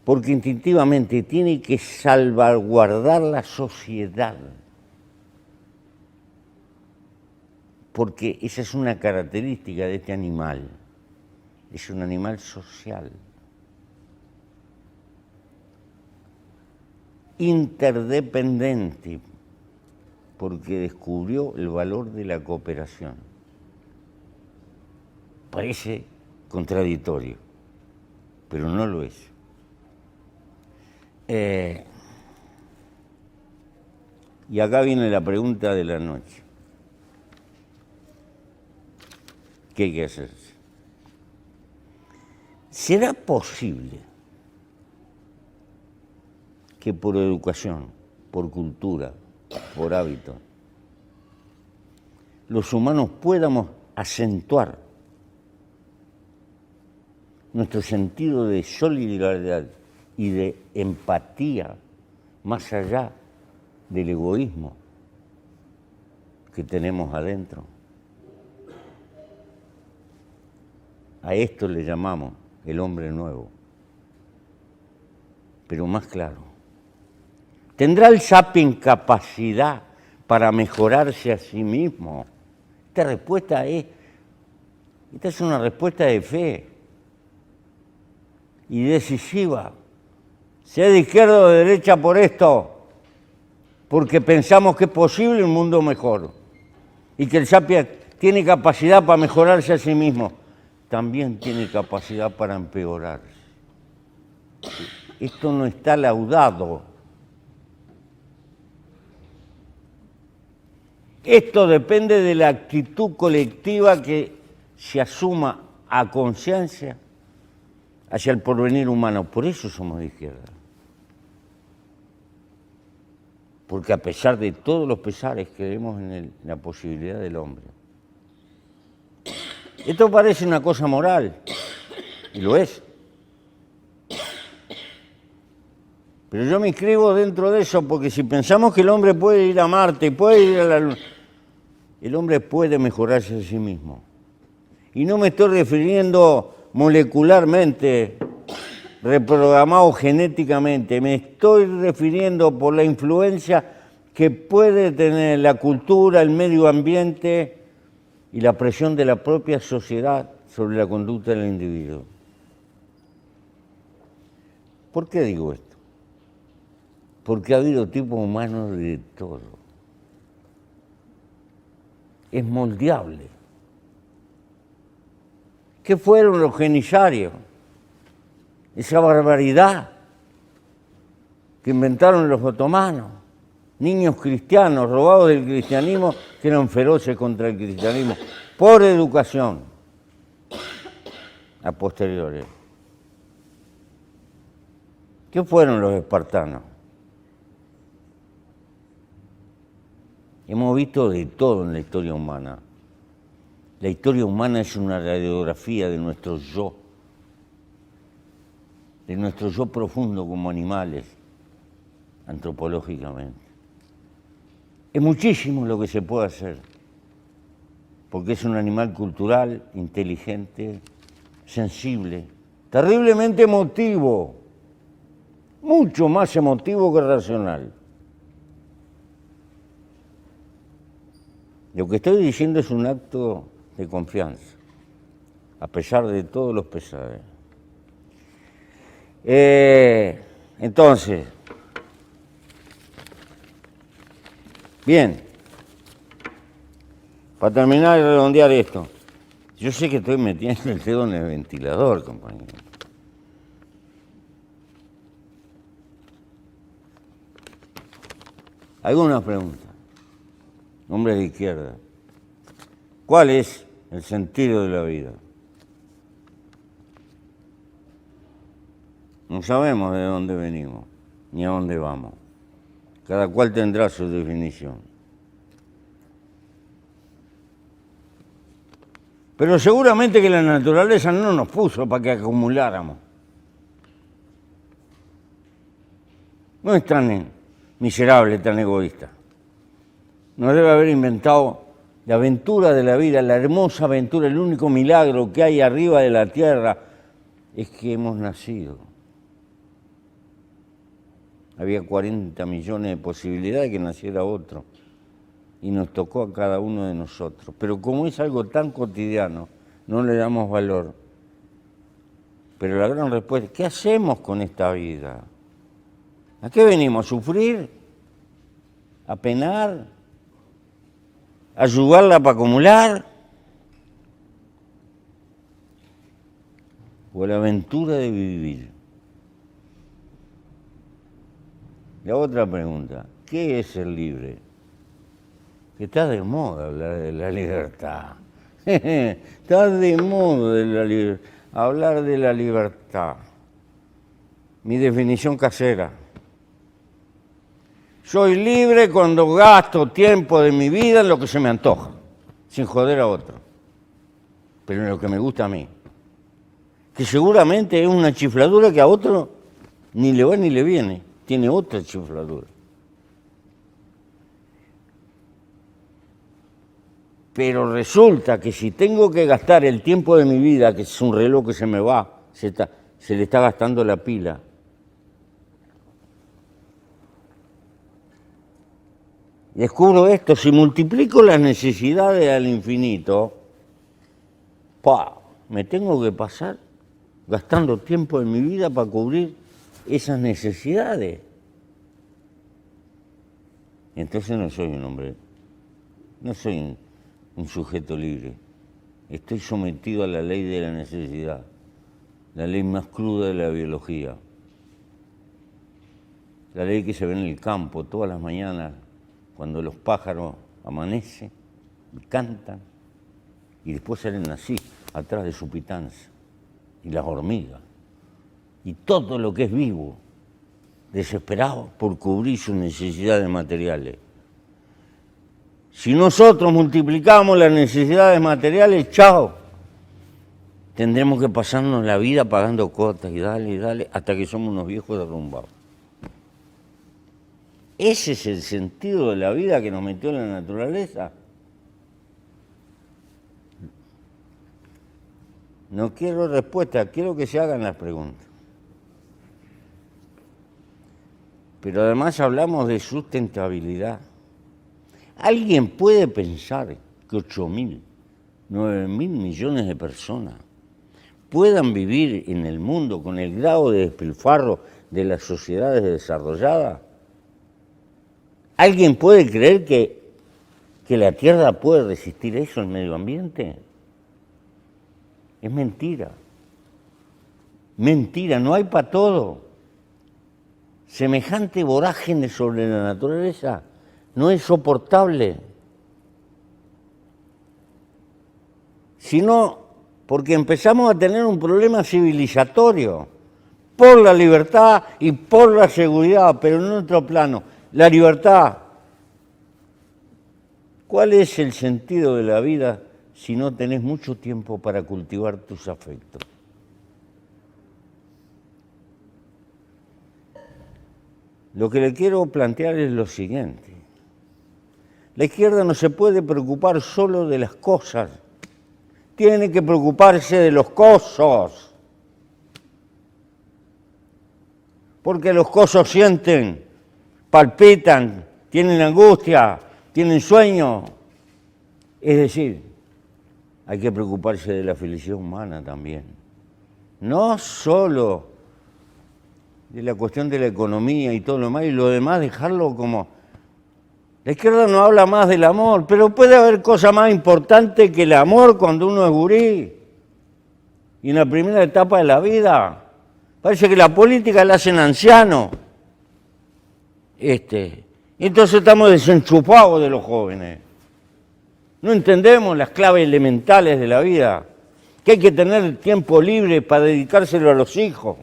Speaker 3: Porque instintivamente tiene que salvaguardar la sociedad. Porque esa es una característica de este animal. Es un animal social. Interdependiente, porque descubrió el valor de la cooperación. Parece contradictorio, pero no lo es. Y acá viene la pregunta de la noche. ¿Qué hay que hacer? ¿Será posible que por educación, por cultura, por hábito, los humanos podamos acentuar nuestro sentido de solidaridad y de empatía más allá del egoísmo que tenemos adentro? A esto le llamamos el hombre nuevo, pero más claro. ¿Tendrá el sapiens capacidad para mejorarse a sí mismo? Esta es una respuesta de fe y decisiva. Sea de izquierda o de derecha por esto, porque pensamos que es posible un mundo mejor y que el sapiens tiene capacidad para mejorarse a sí mismo. También tiene capacidad para empeorar. Esto no está laudado. Esto depende de la actitud colectiva que se asuma a conciencia hacia el porvenir humano. Por eso somos de izquierda. Porque a pesar de todos los pesares creemos en la posibilidad del hombre. Esto parece una cosa moral, y lo es. Pero yo me inscribo dentro de eso, porque si pensamos que el hombre puede ir a Marte, puede ir a la Luna, el hombre puede mejorarse a sí mismo. Y no me estoy refiriendo molecularmente, reprogramado genéticamente, me estoy refiriendo por la influencia que puede tener la cultura, el medio ambiente y la presión de la propia sociedad sobre la conducta del individuo. ¿Por qué digo esto? Porque ha habido tipos humanos de todo. es moldeable. ¿Qué fueron los genisarios? Esa barbaridad que inventaron los otomanos. Niños cristianos robados del cristianismo que eran feroces contra el cristianismo por educación a posteriores. ¿Qué fueron los espartanos? Hemos visto de todo en la historia humana. La historia humana es una radiografía de nuestro yo profundo como animales, antropológicamente. Es muchísimo lo que se puede hacer, porque es un animal cultural, inteligente, sensible, terriblemente emotivo, mucho más emotivo que racional. Lo que estoy diciendo es un acto de confianza, a pesar de todos los pesares. Entonces, bien, para terminar y redondear esto, yo sé que estoy metiendo el dedo en el ventilador, compañero. ¿Alguna pregunta? Hombres de izquierda. ¿Cuál es el sentido de la vida? No sabemos de dónde venimos, ni a dónde vamos. Cada cual tendrá su definición. Pero seguramente que la naturaleza no nos puso para que acumuláramos. No es tan miserable, tan egoísta. Nos debe haber inventado la aventura de la vida, la hermosa aventura, el único milagro que hay arriba de la tierra es que hemos nacido. Había 40 millones de posibilidades de que naciera otro y nos tocó a cada uno de nosotros. Pero como es algo tan cotidiano, no le damos valor. Pero la gran respuesta es, ¿qué hacemos con esta vida? ¿A qué venimos? ¿A sufrir? ¿A penar? ¿A ayudarla para acumular? ¿O la aventura de vivir? La otra pregunta, ¿qué es ser libre? Que está de moda hablar de la libertad. Está de moda hablar de la libertad. Mi definición casera. Soy libre cuando gasto tiempo de mi vida en lo que se me antoja, sin joder a otro, pero en lo que me gusta a mí. Que seguramente es una chifladura que a otro ni le va ni le viene, tiene otra chifladura. Pero resulta que si tengo que gastar el tiempo de mi vida, que es un reloj que se me va, se le está gastando la pila, descubro esto, si multiplico las necesidades al infinito, me tengo que pasar gastando tiempo de mi vida para cubrir esas necesidades. Entonces no soy un hombre, no soy un sujeto libre. Estoy sometido a la ley de la necesidad, la ley más cruda de la biología, la ley que se ve en el campo todas las mañanas, cuando los pájaros amanecen y cantan, y después salen así, atrás de su pitanza, y las hormigas, y todo lo que es vivo, desesperado por cubrir sus necesidades materiales. Si nosotros multiplicamos las necesidades materiales, chao, tendremos que pasarnos la vida pagando cuotas y dale, hasta que somos unos viejos derrumbados. ¿Ese es el sentido de la vida que nos metió la naturaleza? No quiero respuestas, quiero que se hagan las preguntas. Pero además hablamos de sustentabilidad. ¿Alguien puede pensar que 8.000, 9.000 millones de personas puedan vivir en el mundo con el grado de despilfarro de las sociedades desarrolladas? ¿Alguien puede creer que que la Tierra puede resistir eso, el medio ambiente. Es mentira. Mentira, no hay para todo. Semejante vorágine sobre la naturaleza no es soportable. Sino porque empezamos a tener un problema civilizatorio por la libertad y por la seguridad, pero en otro plano. La libertad. ¿Cuál es el sentido de la vida si no tenés mucho tiempo para cultivar tus afectos? Lo que le quiero plantear es lo siguiente. La izquierda no se puede preocupar solo de las cosas, tiene que preocuparse de los cosos. Porque los cosos sienten, palpitan, tienen angustia, tienen sueño. Es decir, hay que preocuparse de la felicidad humana también. No solo de la cuestión de la economía y todo lo demás, y lo demás dejarlo como... La izquierda no habla más del amor, pero puede haber cosa más importante que el amor cuando uno es gurí. Y en la primera etapa de la vida, parece que la política la hacen ancianos. Entonces estamos desenchufados de los jóvenes. No entendemos las claves elementales de la vida, que hay que tener tiempo libre para dedicárselo a los hijos,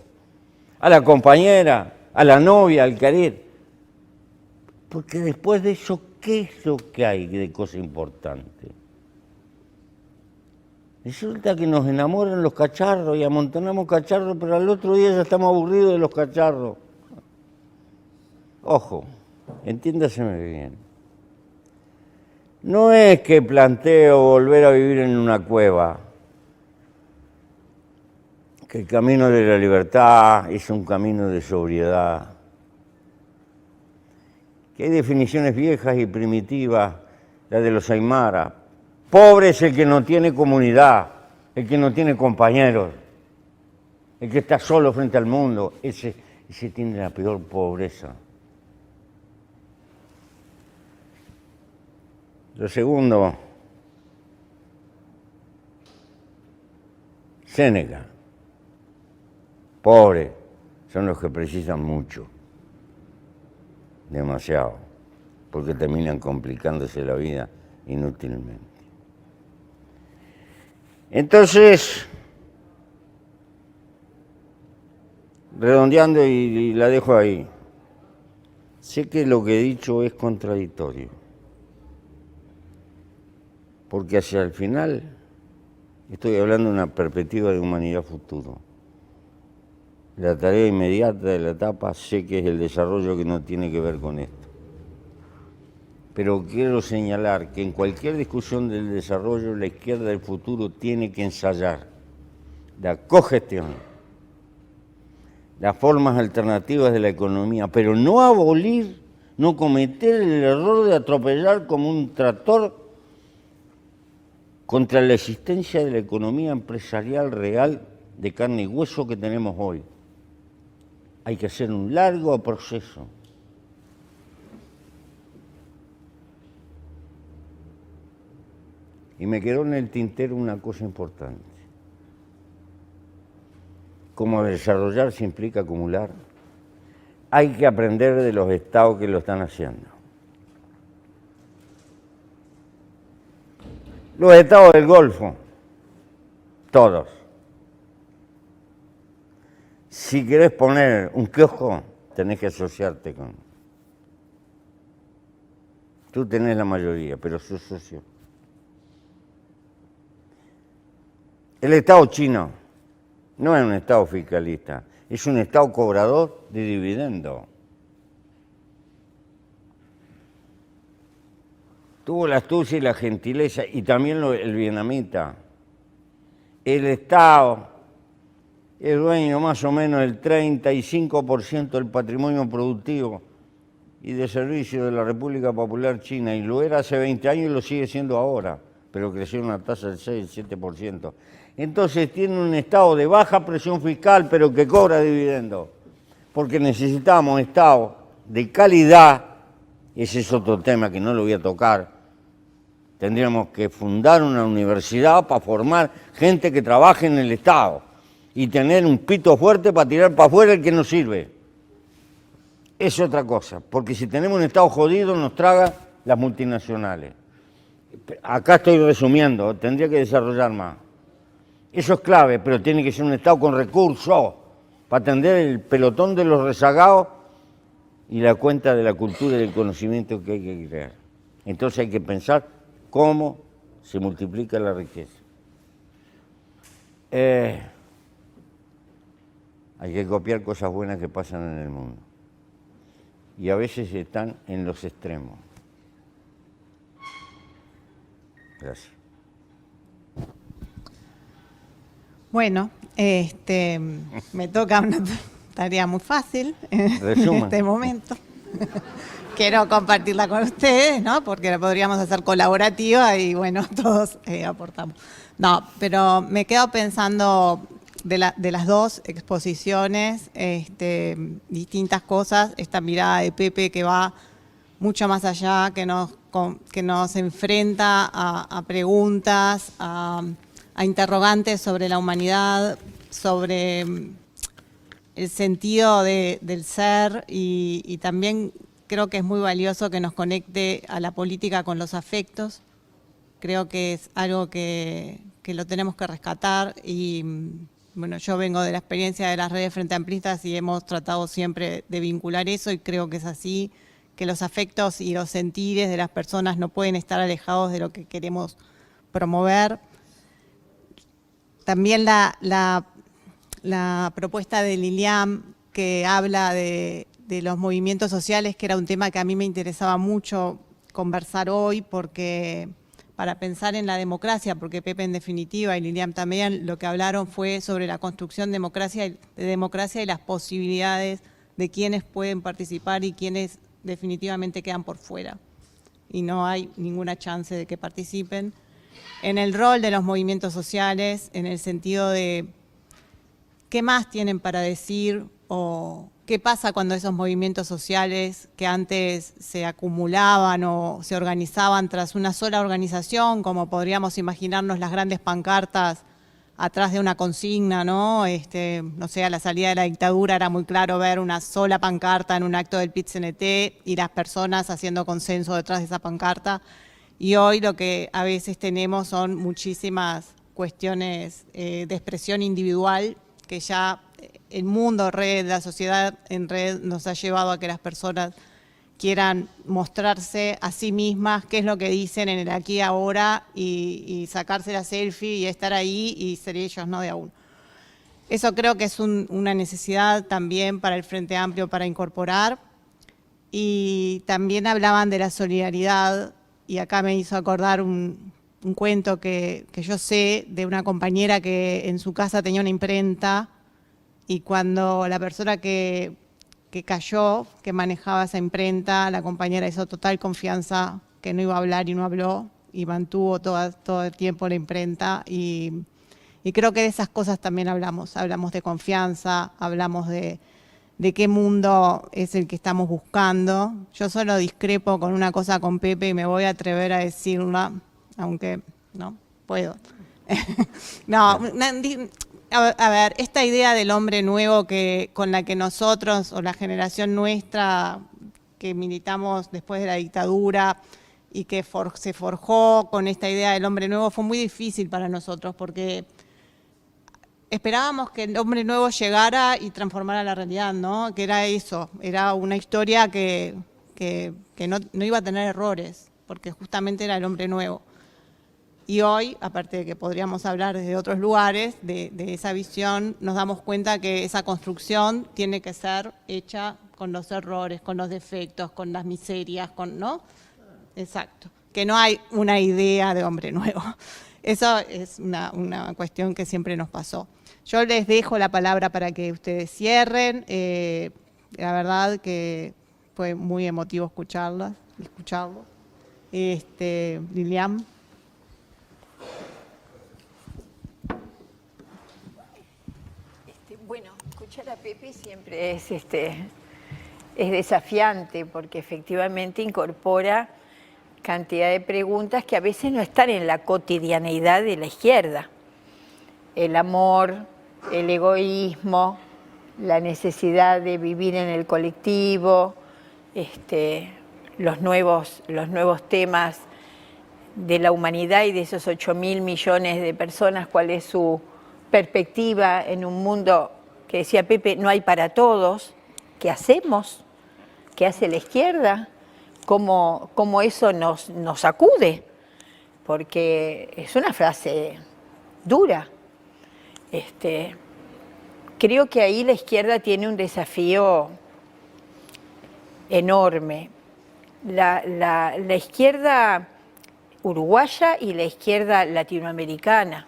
Speaker 3: a la compañera, a la novia, al querer. Porque después de eso, ¿qué es lo que hay de cosa importante? Resulta que nos enamoran los cacharros y amontonamos cacharros, pero al otro día ya estamos aburridos de los cacharros. Ojo, entiéndaseme bien. No es que planteo volver a vivir en una cueva, que el camino de la libertad es un camino de sobriedad, que hay definiciones viejas y primitivas, la de los Aymara. Pobre es el que no tiene comunidad, el que no tiene compañeros, el que está solo frente al mundo, ese tiene la peor pobreza. Lo segundo, Séneca. Pobres son los que precisan mucho, demasiado, porque terminan complicándose la vida inútilmente. Entonces, redondeando y la dejo ahí, sé que lo que he dicho es contradictorio, porque hacia el final estoy hablando de una perspectiva de humanidad futuro. La tarea inmediata de la etapa sé que es el desarrollo que no tiene que ver con esto. Pero quiero señalar que en cualquier discusión del desarrollo, la izquierda del futuro tiene que ensayar la cogestión, las formas alternativas de la economía, pero no abolir, no cometer el error de atropellar como un tractor contra la existencia de la economía empresarial real de carne y hueso que tenemos hoy. Hay que hacer un largo proceso. Y me quedó en el tintero una cosa importante. Como desarrollarse implica acumular, hay que aprender de los estados que lo están haciendo. Los estados del Golfo, todos. Si querés poner un kiosco, tenés que asociarte con... Tú tenés la mayoría, pero sos socio. El Estado chino no es un Estado fiscalista, es un Estado cobrador de dividendos. Tuvo la astucia y la gentileza, y también el vietnamita. El Estado es dueño más o menos del 35% del patrimonio productivo y de servicio de la República Popular China, y lo era hace 20 años y lo sigue siendo ahora, pero creció una tasa del 6-7%. Entonces tiene un Estado de baja presión fiscal, pero que cobra dividendos, porque necesitamos Estado de calidad, ese es otro tema que no lo voy a tocar, Tendríamos que fundar una universidad para formar gente que trabaje en el Estado y tener un pito fuerte para tirar para afuera el que no sirve. Es otra cosa, porque si tenemos un Estado jodido nos traga las multinacionales. Acá estoy resumiendo, tendría que desarrollar más. Eso es clave, pero tiene que ser un Estado con recursos para atender el pelotón de los rezagados y la cuenta de la cultura y del conocimiento que hay que crear. Entonces hay que pensar cómo se multiplica la riqueza. Hay que copiar cosas buenas que pasan en el mundo. Y a veces están en los extremos. Gracias.
Speaker 1: Bueno, me toca una tarea muy fácil en
Speaker 3: Resuma.
Speaker 1: este momento. Quiero compartirla con ustedes, ¿no? Porque la podríamos hacer colaborativa y bueno, todos aportamos. No, pero me quedo pensando de las dos exposiciones, distintas cosas, esta mirada de Pepe que va mucho más allá, que nos enfrenta a preguntas, a interrogantes sobre la humanidad, sobre el sentido del ser y también creo que es muy valioso que nos conecte a la política con los afectos. Creo que es algo que lo tenemos que rescatar y bueno, yo vengo de la experiencia de las redes frente amplistas y hemos tratado siempre de vincular eso y creo que es así, que los afectos y los sentires de las personas no pueden estar alejados de lo que queremos promover. También la propuesta de Lilian que habla de los movimientos sociales, que era un tema que a mí me interesaba mucho conversar hoy, porque para pensar en la democracia, porque Pepe en definitiva y Lilian también lo que hablaron fue sobre la construcción de democracia y las posibilidades de quienes pueden participar y quienes definitivamente quedan por fuera. Y no hay ninguna chance de que participen. En el rol de los movimientos sociales, en el sentido de qué más tienen para decir o qué pasa cuando esos movimientos sociales que antes se acumulaban o se organizaban tras una sola organización, como podríamos imaginarnos las grandes pancartas atrás de una consigna, ¿no? No sé, a la salida de la dictadura era muy claro ver una sola pancarta en un acto del PIT-CNT y las personas haciendo consenso detrás de esa pancarta. Y hoy lo que a veces tenemos son muchísimas cuestiones de expresión individual que ya el mundo red, la sociedad en red nos ha llevado a que las personas quieran mostrarse a sí mismas qué es lo que dicen en el aquí y ahora y sacarse la selfie y estar ahí y ser ellos, no de a uno. Eso creo que es una necesidad también para el Frente Amplio para incorporar. Y también hablaban de la solidaridad y acá me hizo acordar un cuento que yo sé de una compañera que en su casa tenía una imprenta y cuando la persona que cayó, que manejaba esa imprenta, la compañera hizo total confianza que no iba a hablar y no habló y mantuvo todo el tiempo la imprenta y creo que de esas cosas también hablamos de confianza, hablamos de qué mundo es el que estamos buscando. Yo solo discrepo con una cosa con Pepe y me voy a atrever a decirla, aunque no puedo. No, a ver, esta idea del hombre nuevo con la que nosotros o la generación nuestra que militamos después de la dictadura y que se forjó con esta idea del hombre nuevo fue muy difícil para nosotros porque esperábamos que el hombre nuevo llegara y transformara la realidad, ¿no? Que era eso, era una historia que no iba a tener errores, porque justamente era el hombre nuevo. Y hoy, aparte de que podríamos hablar desde otros lugares de esa visión, nos damos cuenta que esa construcción tiene que ser hecha con los errores, con los defectos, con las miserias, ¿no? Exacto. Que no hay una idea de hombre nuevo. Eso es una cuestión que siempre nos pasó. Yo les dejo la palabra para que ustedes cierren. La verdad que fue muy emotivo escucharlo. Lilian.
Speaker 2: Bueno, escuchar a Pepe siempre es desafiante porque efectivamente incorpora cantidad de preguntas que a veces no están en la cotidianeidad de la izquierda. El amor, el egoísmo, la necesidad de vivir en el colectivo, los nuevos temas de la humanidad y de esos 8.000 millones de personas, cuál es su perspectiva en un mundo que decía Pepe, no hay para todos. ¿Qué hacemos? ¿Qué hace la izquierda? ¿Cómo eso nos sacude? Porque es una frase dura. Creo que ahí la izquierda tiene un desafío enorme. La izquierda uruguaya y la izquierda latinoamericana.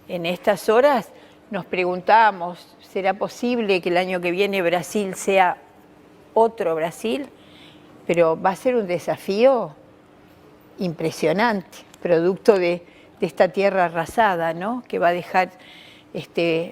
Speaker 2: En estas horas nos preguntamos, ¿será posible que el año que viene Brasil sea otro Brasil? Pero va a ser un desafío impresionante, producto de esta tierra arrasada, ¿no?, que va a dejar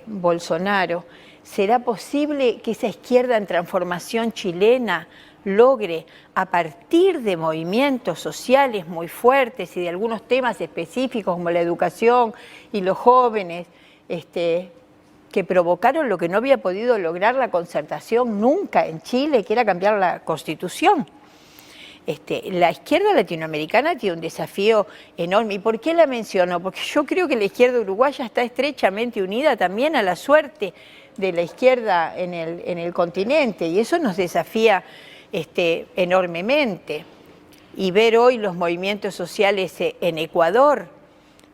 Speaker 2: Bolsonaro. ¿Será posible que esa izquierda en transformación chilena logre, a partir de movimientos sociales muy fuertes y de algunos temas específicos como la educación y los jóvenes, que provocaron lo que no había podido lograr la concertación nunca en Chile, que era cambiar la Constitución? La izquierda latinoamericana tiene un desafío enorme. ¿Y por qué la menciono? Porque yo creo que la izquierda uruguaya está estrechamente unida también a la suerte de la izquierda en el continente, y eso nos desafía enormemente. Y ver hoy los movimientos sociales en Ecuador,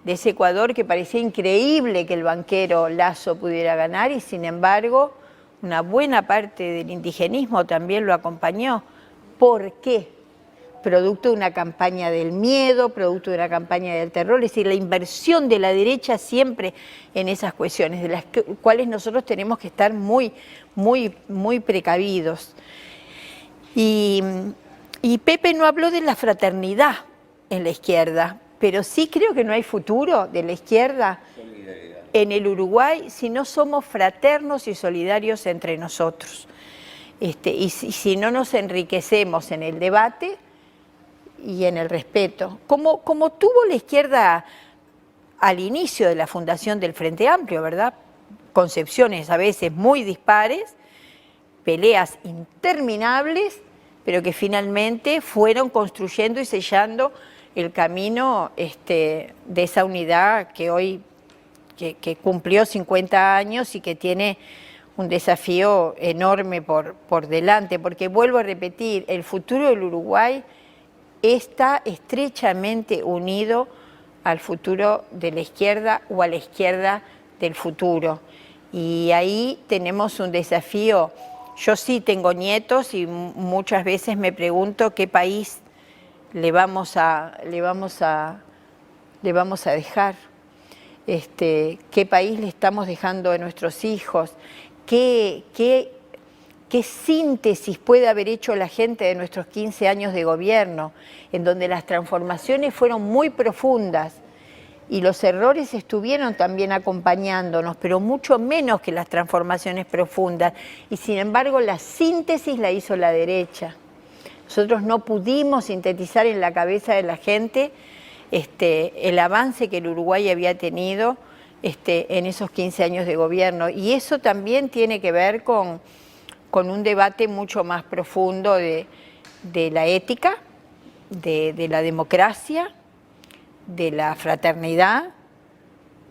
Speaker 2: de ese Ecuador que parecía increíble que el banquero Lasso pudiera ganar, y sin embargo una buena parte del indigenismo también lo acompañó. ¿Por qué? Producto de una campaña del miedo, producto de una campaña del terror, es decir, la inversión de la derecha siempre en esas cuestiones, de las cuales nosotros tenemos que estar muy, muy, muy precavidos. Y Pepe no habló de la fraternidad en la izquierda, pero sí creo que no hay futuro de la izquierda en el Uruguay si no somos fraternos y solidarios entre nosotros. Y si no nos enriquecemos en el debate y en el respeto, como tuvo la izquierda al inicio de la fundación del Frente Amplio, ¿verdad? Concepciones a veces muy dispares, peleas interminables, pero que finalmente fueron construyendo y sellando el camino de esa unidad que hoy que cumplió 50 años y que tiene un desafío enorme por delante, porque vuelvo a repetir, el futuro del Uruguay está estrechamente unido al futuro de la izquierda o a la izquierda del futuro. Y ahí tenemos un desafío. Yo sí tengo nietos y muchas veces me pregunto qué país le vamos a dejar, qué país le estamos dejando a nuestros hijos, qué síntesis puede haber hecho la gente de nuestros 15 años de gobierno, en donde las transformaciones fueron muy profundas y los errores estuvieron también acompañándonos, pero mucho menos que las transformaciones profundas. Y sin embargo, la síntesis la hizo la derecha. Nosotros no pudimos sintetizar en la cabeza de la gente el avance que el Uruguay había tenido en esos 15 años de gobierno. Y eso también tiene que ver con un debate mucho más profundo de la ética, de la democracia, de la fraternidad,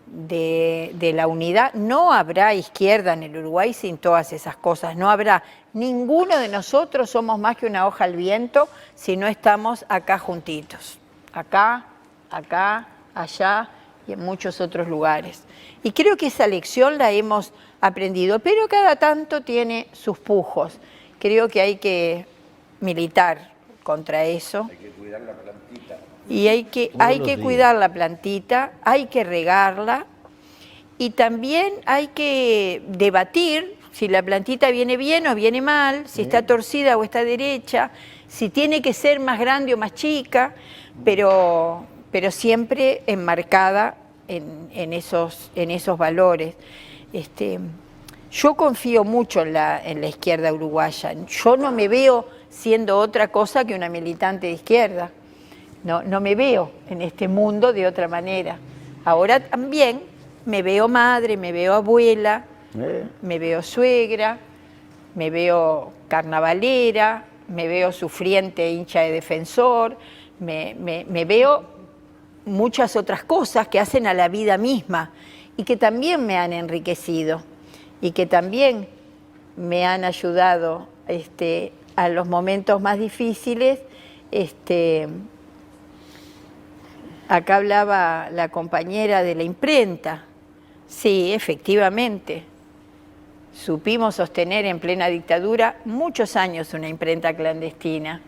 Speaker 2: de la unidad. No habrá izquierda en el Uruguay sin todas esas cosas, no habrá. Ninguno de nosotros somos más que una hoja al viento si no estamos acá juntitos, acá, allá y en muchos otros lugares. Y creo que esa lección la hemos aprendido, pero cada tanto tiene sus pujos. Creo que hay que militar contra eso.
Speaker 3: Hay que cuidar la plantita.
Speaker 2: Y hay que cuidar la plantita, hay que regarla y también hay que debatir si la plantita viene bien o viene mal, si está torcida o está derecha, si tiene que ser más grande o más chica, pero siempre enmarcada en esos valores. Yo confío mucho en la izquierda uruguaya. Yo no me veo siendo otra cosa que una militante de izquierda. no me veo en este mundo de otra manera. Ahora también me veo madre, me veo abuela, me veo suegra, me veo carnavalera, me veo sufriente hincha de Defensor, me veo muchas otras cosas que hacen a la vida misma y que también me han enriquecido y que también me han ayudado a los momentos más difíciles. Acá hablaba la compañera de la imprenta. Sí, efectivamente. Supimos sostener en plena dictadura muchos años una imprenta clandestina.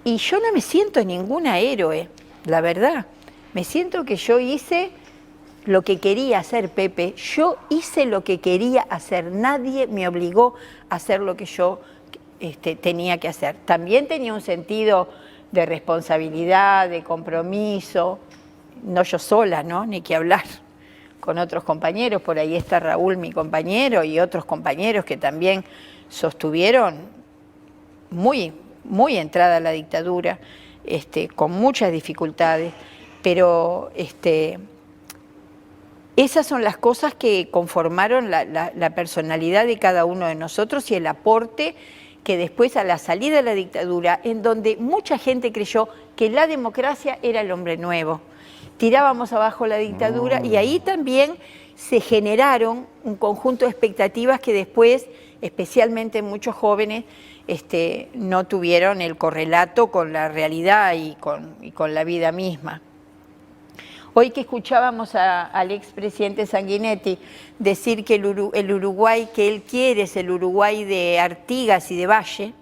Speaker 2: Y yo no me siento ninguna héroe, la verdad. Me siento que yo hice lo que quería hacer, Pepe. Yo hice lo que quería hacer. Nadie me obligó a hacer lo que yo tenía que hacer. También tenía un sentido de responsabilidad, de compromiso. No yo sola, ¿no? Ni que hablar. Con otros compañeros, por ahí está Raúl, mi compañero, y otros compañeros que también sostuvieron muy entrada la dictadura, con muchas dificultades, pero esas son las cosas que conformaron la personalidad de cada uno de nosotros y el aporte que después a la salida de la dictadura, en donde mucha gente creyó que la democracia era el hombre nuevo. Tirábamos abajo la dictadura y ahí también se generaron un conjunto de expectativas que después, especialmente muchos jóvenes, no tuvieron el correlato con la realidad y con la vida misma. Hoy que escuchábamos al expresidente Sanguinetti decir que el Uruguay que él quiere es el Uruguay de Artigas y de Valle,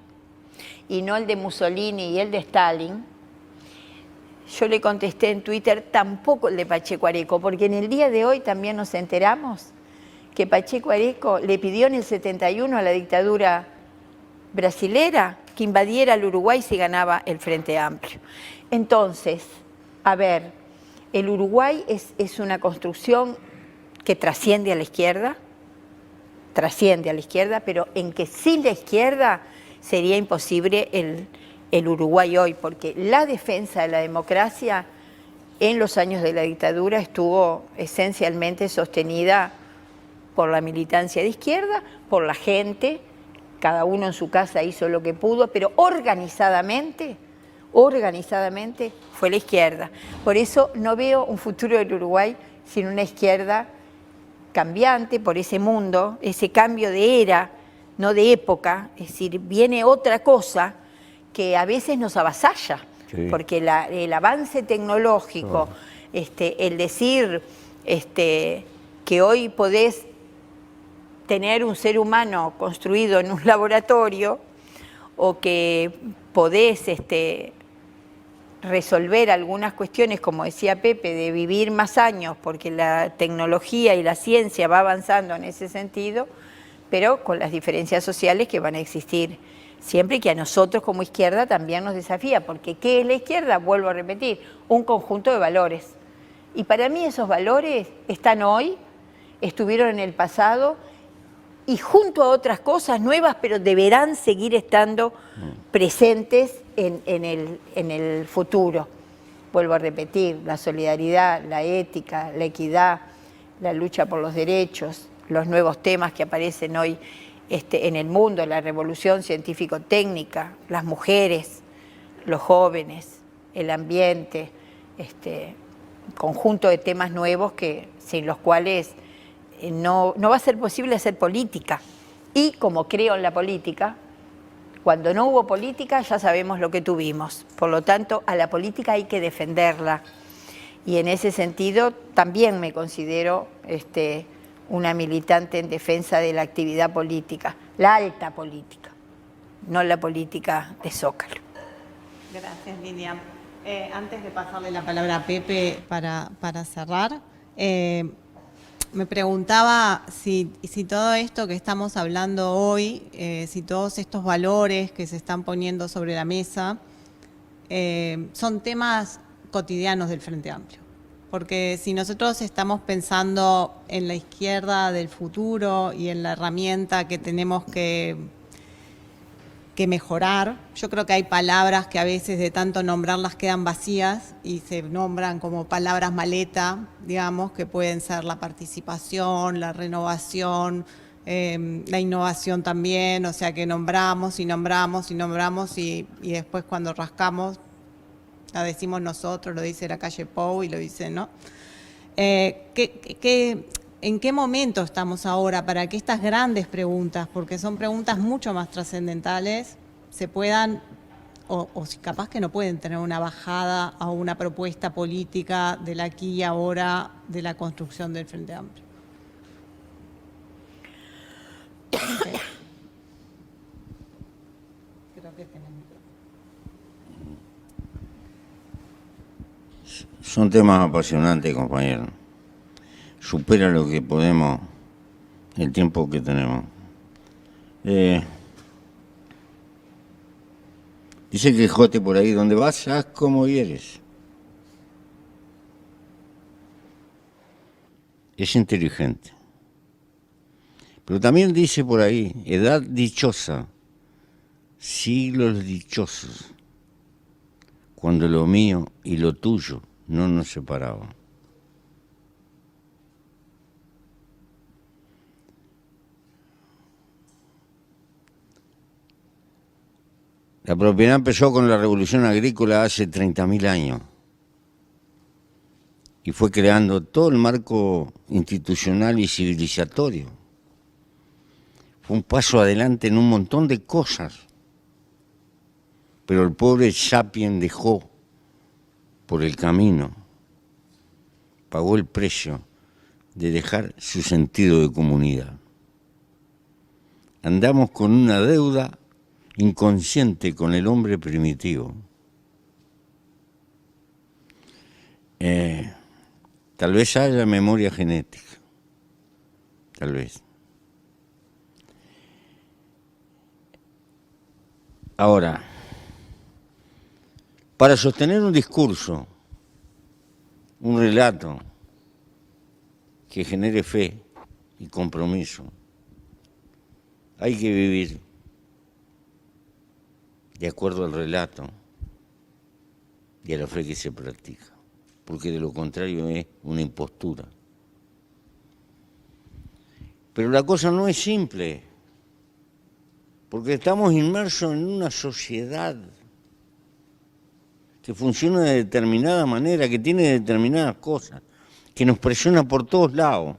Speaker 2: y no el de Mussolini y el de Stalin, yo le contesté en Twitter, tampoco el de Pacheco Areco, porque en el día de hoy también nos enteramos que Pacheco Areco le pidió en el 71 a la dictadura brasilera que invadiera el Uruguay si ganaba el Frente Amplio. Entonces, a ver, el Uruguay es una construcción que trasciende a la izquierda, pero en que sin la izquierda sería imposible el Uruguay hoy, porque la defensa de la democracia en los años de la dictadura estuvo esencialmente sostenida por la militancia de izquierda, por la gente, cada uno en su casa hizo lo que pudo, pero organizadamente fue la izquierda. Por eso no veo un futuro del Uruguay sin una izquierda cambiante por ese mundo, ese cambio de era, no de época, es decir, viene otra cosa que a veces nos avasalla, sí, porque el avance tecnológico, el decir que hoy podés tener un ser humano construido en un laboratorio o que podés resolver algunas cuestiones, como decía Pepe, de vivir más años porque la tecnología y la ciencia va avanzando en ese sentido, pero con las diferencias sociales que van a existir siempre y que a nosotros como izquierda también nos desafía, porque ¿qué es la izquierda? Vuelvo a repetir, un conjunto de valores. Y para mí esos valores están hoy, estuvieron en el pasado y junto a otras cosas nuevas, pero deberán seguir estando presentes en el futuro. Vuelvo a repetir, la solidaridad, la ética, la equidad, la lucha por los derechos, los nuevos temas que aparecen hoy en el mundo, la revolución científico-técnica, las mujeres, los jóvenes, el ambiente, conjunto de temas nuevos que, sin los cuales no va a ser posible hacer política. Y como creo en la política, cuando no hubo política ya sabemos lo que tuvimos. Por lo tanto, a la política hay que defenderla. Y en ese sentido también me considero una militante en defensa de la actividad política, la alta política, no la política de Zócalo.
Speaker 1: Gracias, Lidia. Antes de pasarle la palabra a Pepe para cerrar, me preguntaba si todo esto que estamos hablando hoy, si todos estos valores que se están poniendo sobre la mesa, son temas cotidianos del Frente Amplio. Porque si nosotros estamos pensando en la izquierda del futuro y en la herramienta que tenemos que que mejorar. Yo creo que hay palabras que a veces de tanto nombrarlas quedan vacías y se nombran como palabras maleta, digamos, que pueden ser la participación, la renovación, la innovación también, o sea que nombramos y nombramos y nombramos y después cuando rascamos la decimos nosotros, lo dice la calle Pou y lo dice, ¿no? ¿En qué momento estamos ahora para que estas grandes preguntas, porque son preguntas mucho más trascendentales, se puedan, o si capaz que no pueden tener una bajada a una propuesta política del aquí y ahora de la construcción del Frente Amplio? Okay. Creo que tenemos.
Speaker 3: Son temas apasionantes, compañero. Supera lo que podemos, el tiempo que tenemos. Dice que Jote por ahí, donde vas, haz como vieres. Es inteligente. Pero también dice por ahí, edad dichosa, siglos dichosos, cuando lo mío y lo tuyo no nos separaban. La propiedad empezó con la revolución agrícola hace 30.000 años y fue creando todo el marco institucional y civilizatorio. Fue un paso adelante en un montón de cosas, pero el pobre Sapien dejó por el camino, pagó el precio de dejar su sentido de comunidad. Andamos con una deuda inconsciente con el hombre primitivo. Tal vez haya memoria genética, tal vez. Ahora, para sostener un discurso, un relato que genere fe y compromiso, hay que vivir de acuerdo al relato y a la fe que se practica, porque de lo contrario es una impostura. Pero la cosa no es simple, porque estamos inmersos en una sociedad que funciona de determinada manera, que tiene determinadas cosas, que nos presiona por todos lados.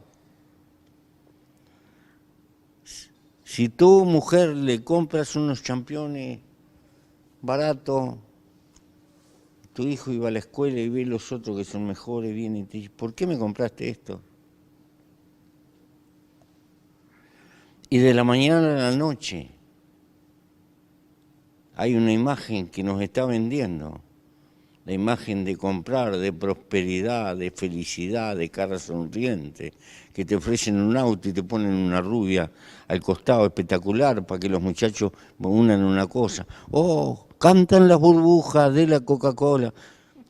Speaker 3: Si tú, mujer, le compras unos championes baratos, tu hijo iba a la escuela y ve los otros que son mejores, viene y te dice, ¿por qué me compraste esto? Y de la mañana a la noche hay una imagen que nos está vendiendo, la imagen de comprar, de prosperidad, de felicidad, de cara sonriente, que te ofrecen un auto y te ponen una rubia al costado espectacular para que los muchachos unan una cosa. ¡Oh! Cantan las burbujas de la Coca-Cola.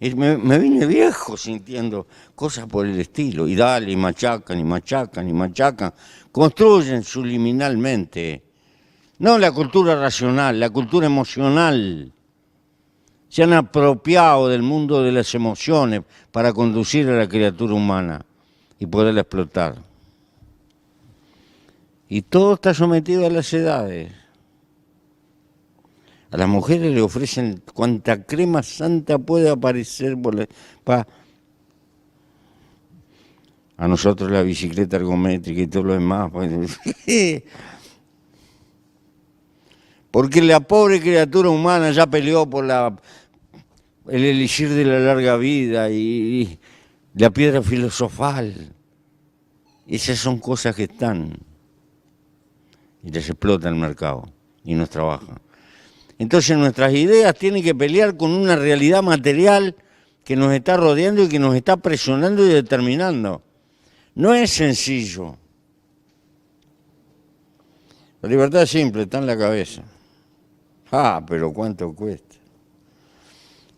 Speaker 3: Me vine viejo sintiendo cosas por el estilo. Y dale, y machacan, y machacan, y machacan. Construyen subliminalmente. No la cultura racional, la cultura emocional. Se han apropiado del mundo de las emociones para conducir a la criatura humana y poderla explotar. Y todo está sometido a las edades. A las mujeres le ofrecen cuanta crema santa puede aparecer a nosotros la bicicleta ergométrica y todo lo demás. Porque la pobre criatura humana ya peleó por el elixir de la larga vida y la piedra filosofal. Esas son cosas que están y les explota el mercado y nos trabajan. Entonces nuestras ideas tienen que pelear con una realidad material que nos está rodeando y que nos está presionando y determinando. No es sencillo. La libertad es simple, está en la cabeza. Ah, pero ¿cuánto cuesta?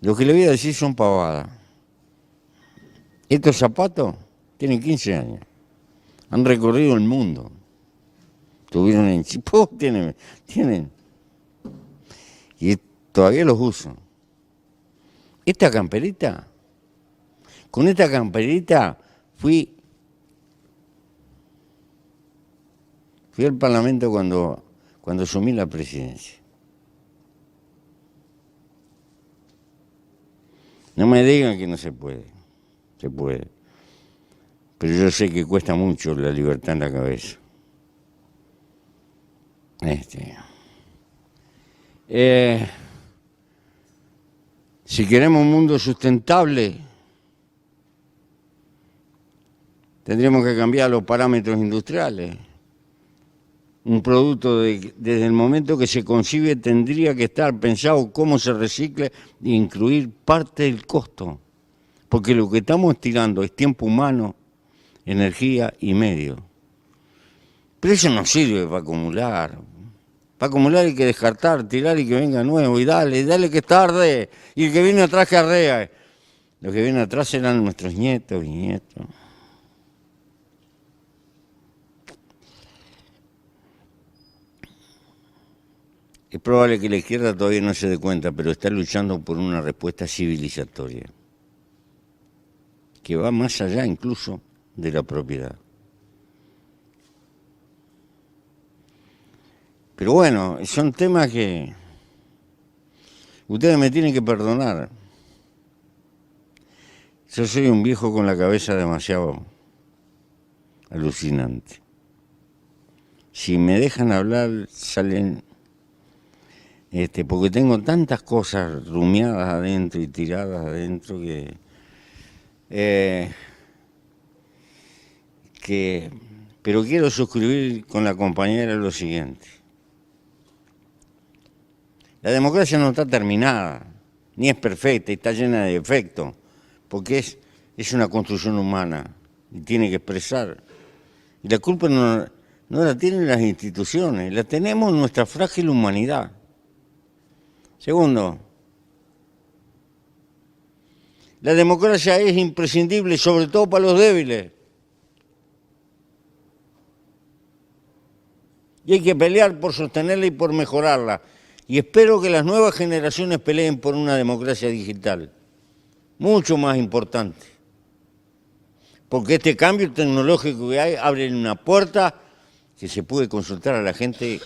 Speaker 3: Lo que le voy a decir son pavadas. Estos zapatos tienen 15 años. Han recorrido el mundo. Tuvieron en Chipó, tienen Y todavía los uso. Esta camperita, con esta camperita fui al Parlamento cuando asumí la presidencia. No me digan que no se puede, se puede. Pero yo sé que cuesta mucho la libertad en la cabeza. Si queremos un mundo sustentable, tendríamos que cambiar los parámetros industriales. Un producto desde el momento que se concibe tendría que estar pensado cómo se recicle e incluir parte del costo. Porque lo que estamos tirando es tiempo humano, energía y medio. Pero eso no sirve para acumular. Para acumular hay que descartar, tirar y que venga nuevo. Y dale que es tarde. Y el que viene atrás que arrea. Los que vienen atrás serán nuestros nietos y nietos. Es probable que la izquierda todavía no se dé cuenta, pero está luchando por una respuesta civilizatoria, que va más allá incluso de la propiedad. Pero bueno, son temas que ustedes me tienen que perdonar. Yo soy un viejo con la cabeza demasiado alucinante. Si me dejan hablar, salen... porque tengo tantas cosas rumiadas adentro y tiradas adentro pero quiero suscribir con la compañera lo siguiente. La democracia no está terminada, ni es perfecta y está llena de defectos, porque es una construcción humana y tiene que expresar. Y la culpa no la tienen las instituciones, la tenemos en nuestra frágil humanidad. Segundo, la democracia es imprescindible, sobre todo para los débiles. Y hay que pelear por sostenerla y por mejorarla. Y espero que las nuevas generaciones peleen por una democracia digital, mucho más importante. Porque este cambio tecnológico que hay abre una puerta que se puede consultar a la gente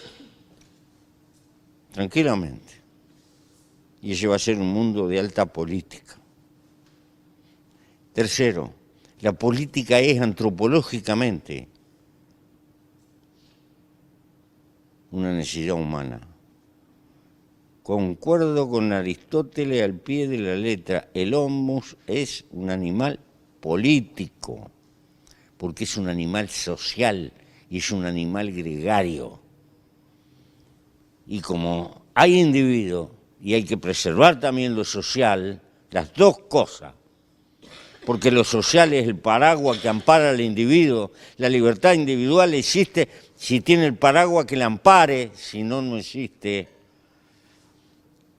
Speaker 3: tranquilamente. Y ese va a ser un mundo de alta política. Tercero, la política es antropológicamente una necesidad humana. Concuerdo con Aristóteles al pie de la letra. El homo es un animal político, porque es un animal social y es un animal gregario. Y como hay individuos, y hay que preservar también lo social, las dos cosas, porque lo social es el paraguas que ampara al individuo, la libertad individual existe si tiene el paraguas que la ampare, si no, no existe.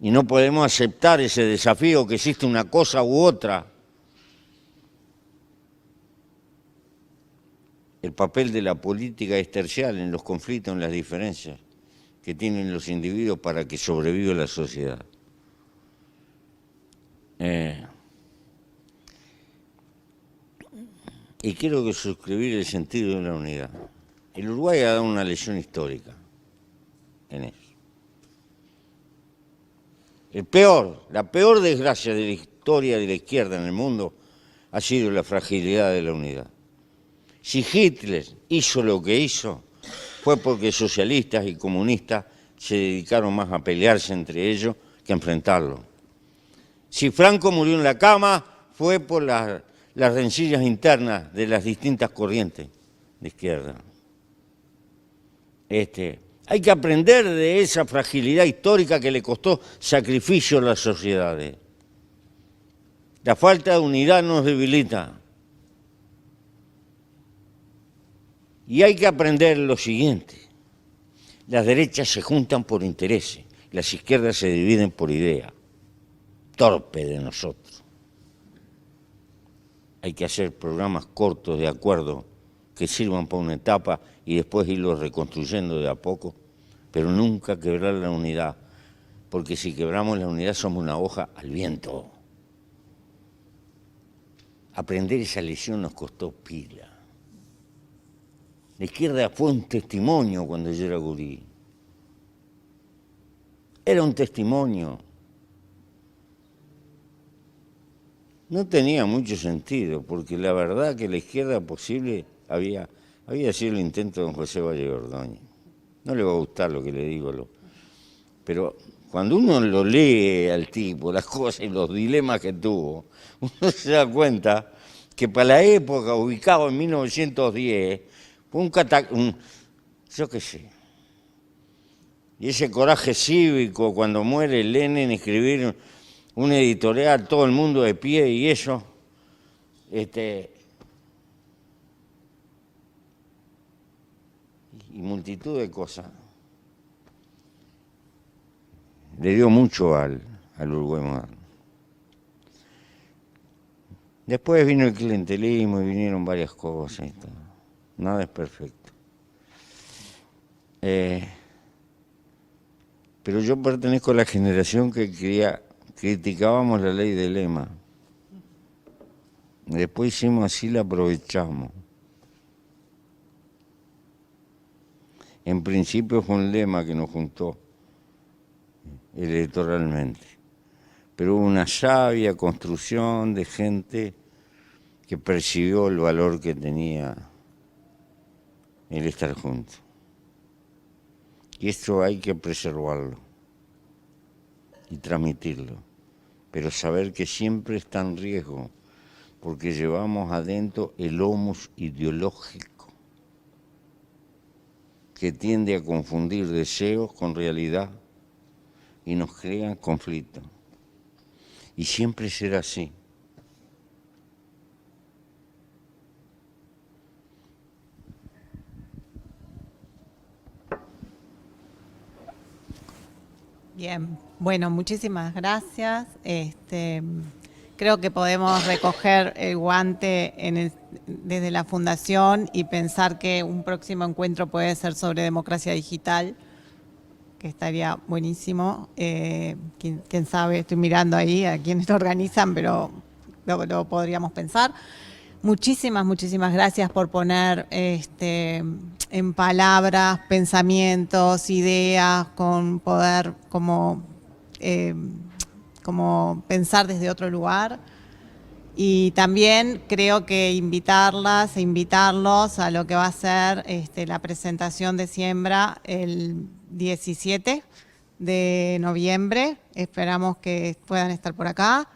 Speaker 3: Y no podemos aceptar ese desafío que existe una cosa u otra. El papel de la política es tercial en los conflictos, en las diferencias que tienen los individuos para que sobreviva la sociedad. Y quiero que suscribir el sentido de la unidad. El Uruguay ha dado una lección histórica en eso. La peor desgracia de la historia de la izquierda en el mundo ha sido la fragilidad de la unidad. Si Hitler hizo lo que hizo, fue porque socialistas y comunistas se dedicaron más a pelearse entre ellos que a enfrentarlo. Si Franco murió en la cama, fue por las rencillas internas de las distintas corrientes de izquierda. Hay que aprender de esa fragilidad histórica que le costó sacrificio a las sociedades. La falta de unidad nos debilita. Y hay que aprender lo siguiente. Las derechas se juntan por intereses, las izquierdas se dividen por ideas. Torpe de nosotros. Hay que hacer programas cortos de acuerdo que sirvan para una etapa y después irlos reconstruyendo de a poco, pero nunca quebrar la unidad, porque si quebramos la unidad somos una hoja al viento. Aprender esa lección nos costó pila. La izquierda fue un testimonio cuando yo era gurí. Era un testimonio. No tenía mucho sentido, porque la verdad que la izquierda posible había sido el intento de don José Valle Ordóñez. No le va a gustar lo que le digo, pero cuando uno lo lee al tipo, las cosas y los dilemas que tuvo, uno se da cuenta que para la época, ubicado en 1910, fue yo qué sé. Y ese coraje cívico, cuando muere Lenin, escribir un editorial, todo el mundo de pie y eso, y multitud de cosas. Le dio mucho al Uruguay moderno. Después vino el clientelismo y vinieron varias cosas y todo. Nada es perfecto. Pero yo pertenezco a la generación que criticábamos la ley de Lema. Después hicimos así, la aprovechamos. En principio fue un lema que nos juntó electoralmente, pero hubo una sabia construcción de gente que percibió el valor que tenía el estar juntos. Y esto hay que preservarlo y transmitirlo, pero saber que siempre está en riesgo, porque llevamos adentro el humus ideológico, que tiende a confundir deseos con realidad y nos crea conflicto. Y siempre será así.
Speaker 1: Bien, bueno, muchísimas gracias. Creo que podemos recoger el guante desde la Fundación y pensar que un próximo encuentro puede ser sobre democracia digital, que estaría buenísimo. Quién sabe, estoy mirando ahí a quienes lo organizan, pero lo podríamos pensar. Muchísimas gracias por poner en palabras, pensamientos, ideas, con poder como pensar desde otro lugar. Y también creo que invitarlas e invitarlos a lo que va a ser la presentación de Siembra el 17 de noviembre. Esperamos que puedan estar por acá.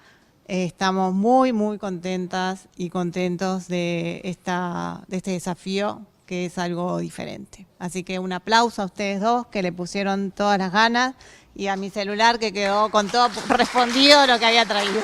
Speaker 1: Estamos muy contentas y contentos de este desafío, que es algo diferente. Así que un aplauso a ustedes dos, que le pusieron todas las ganas, y a mi celular, que quedó con todo respondido lo que había traído.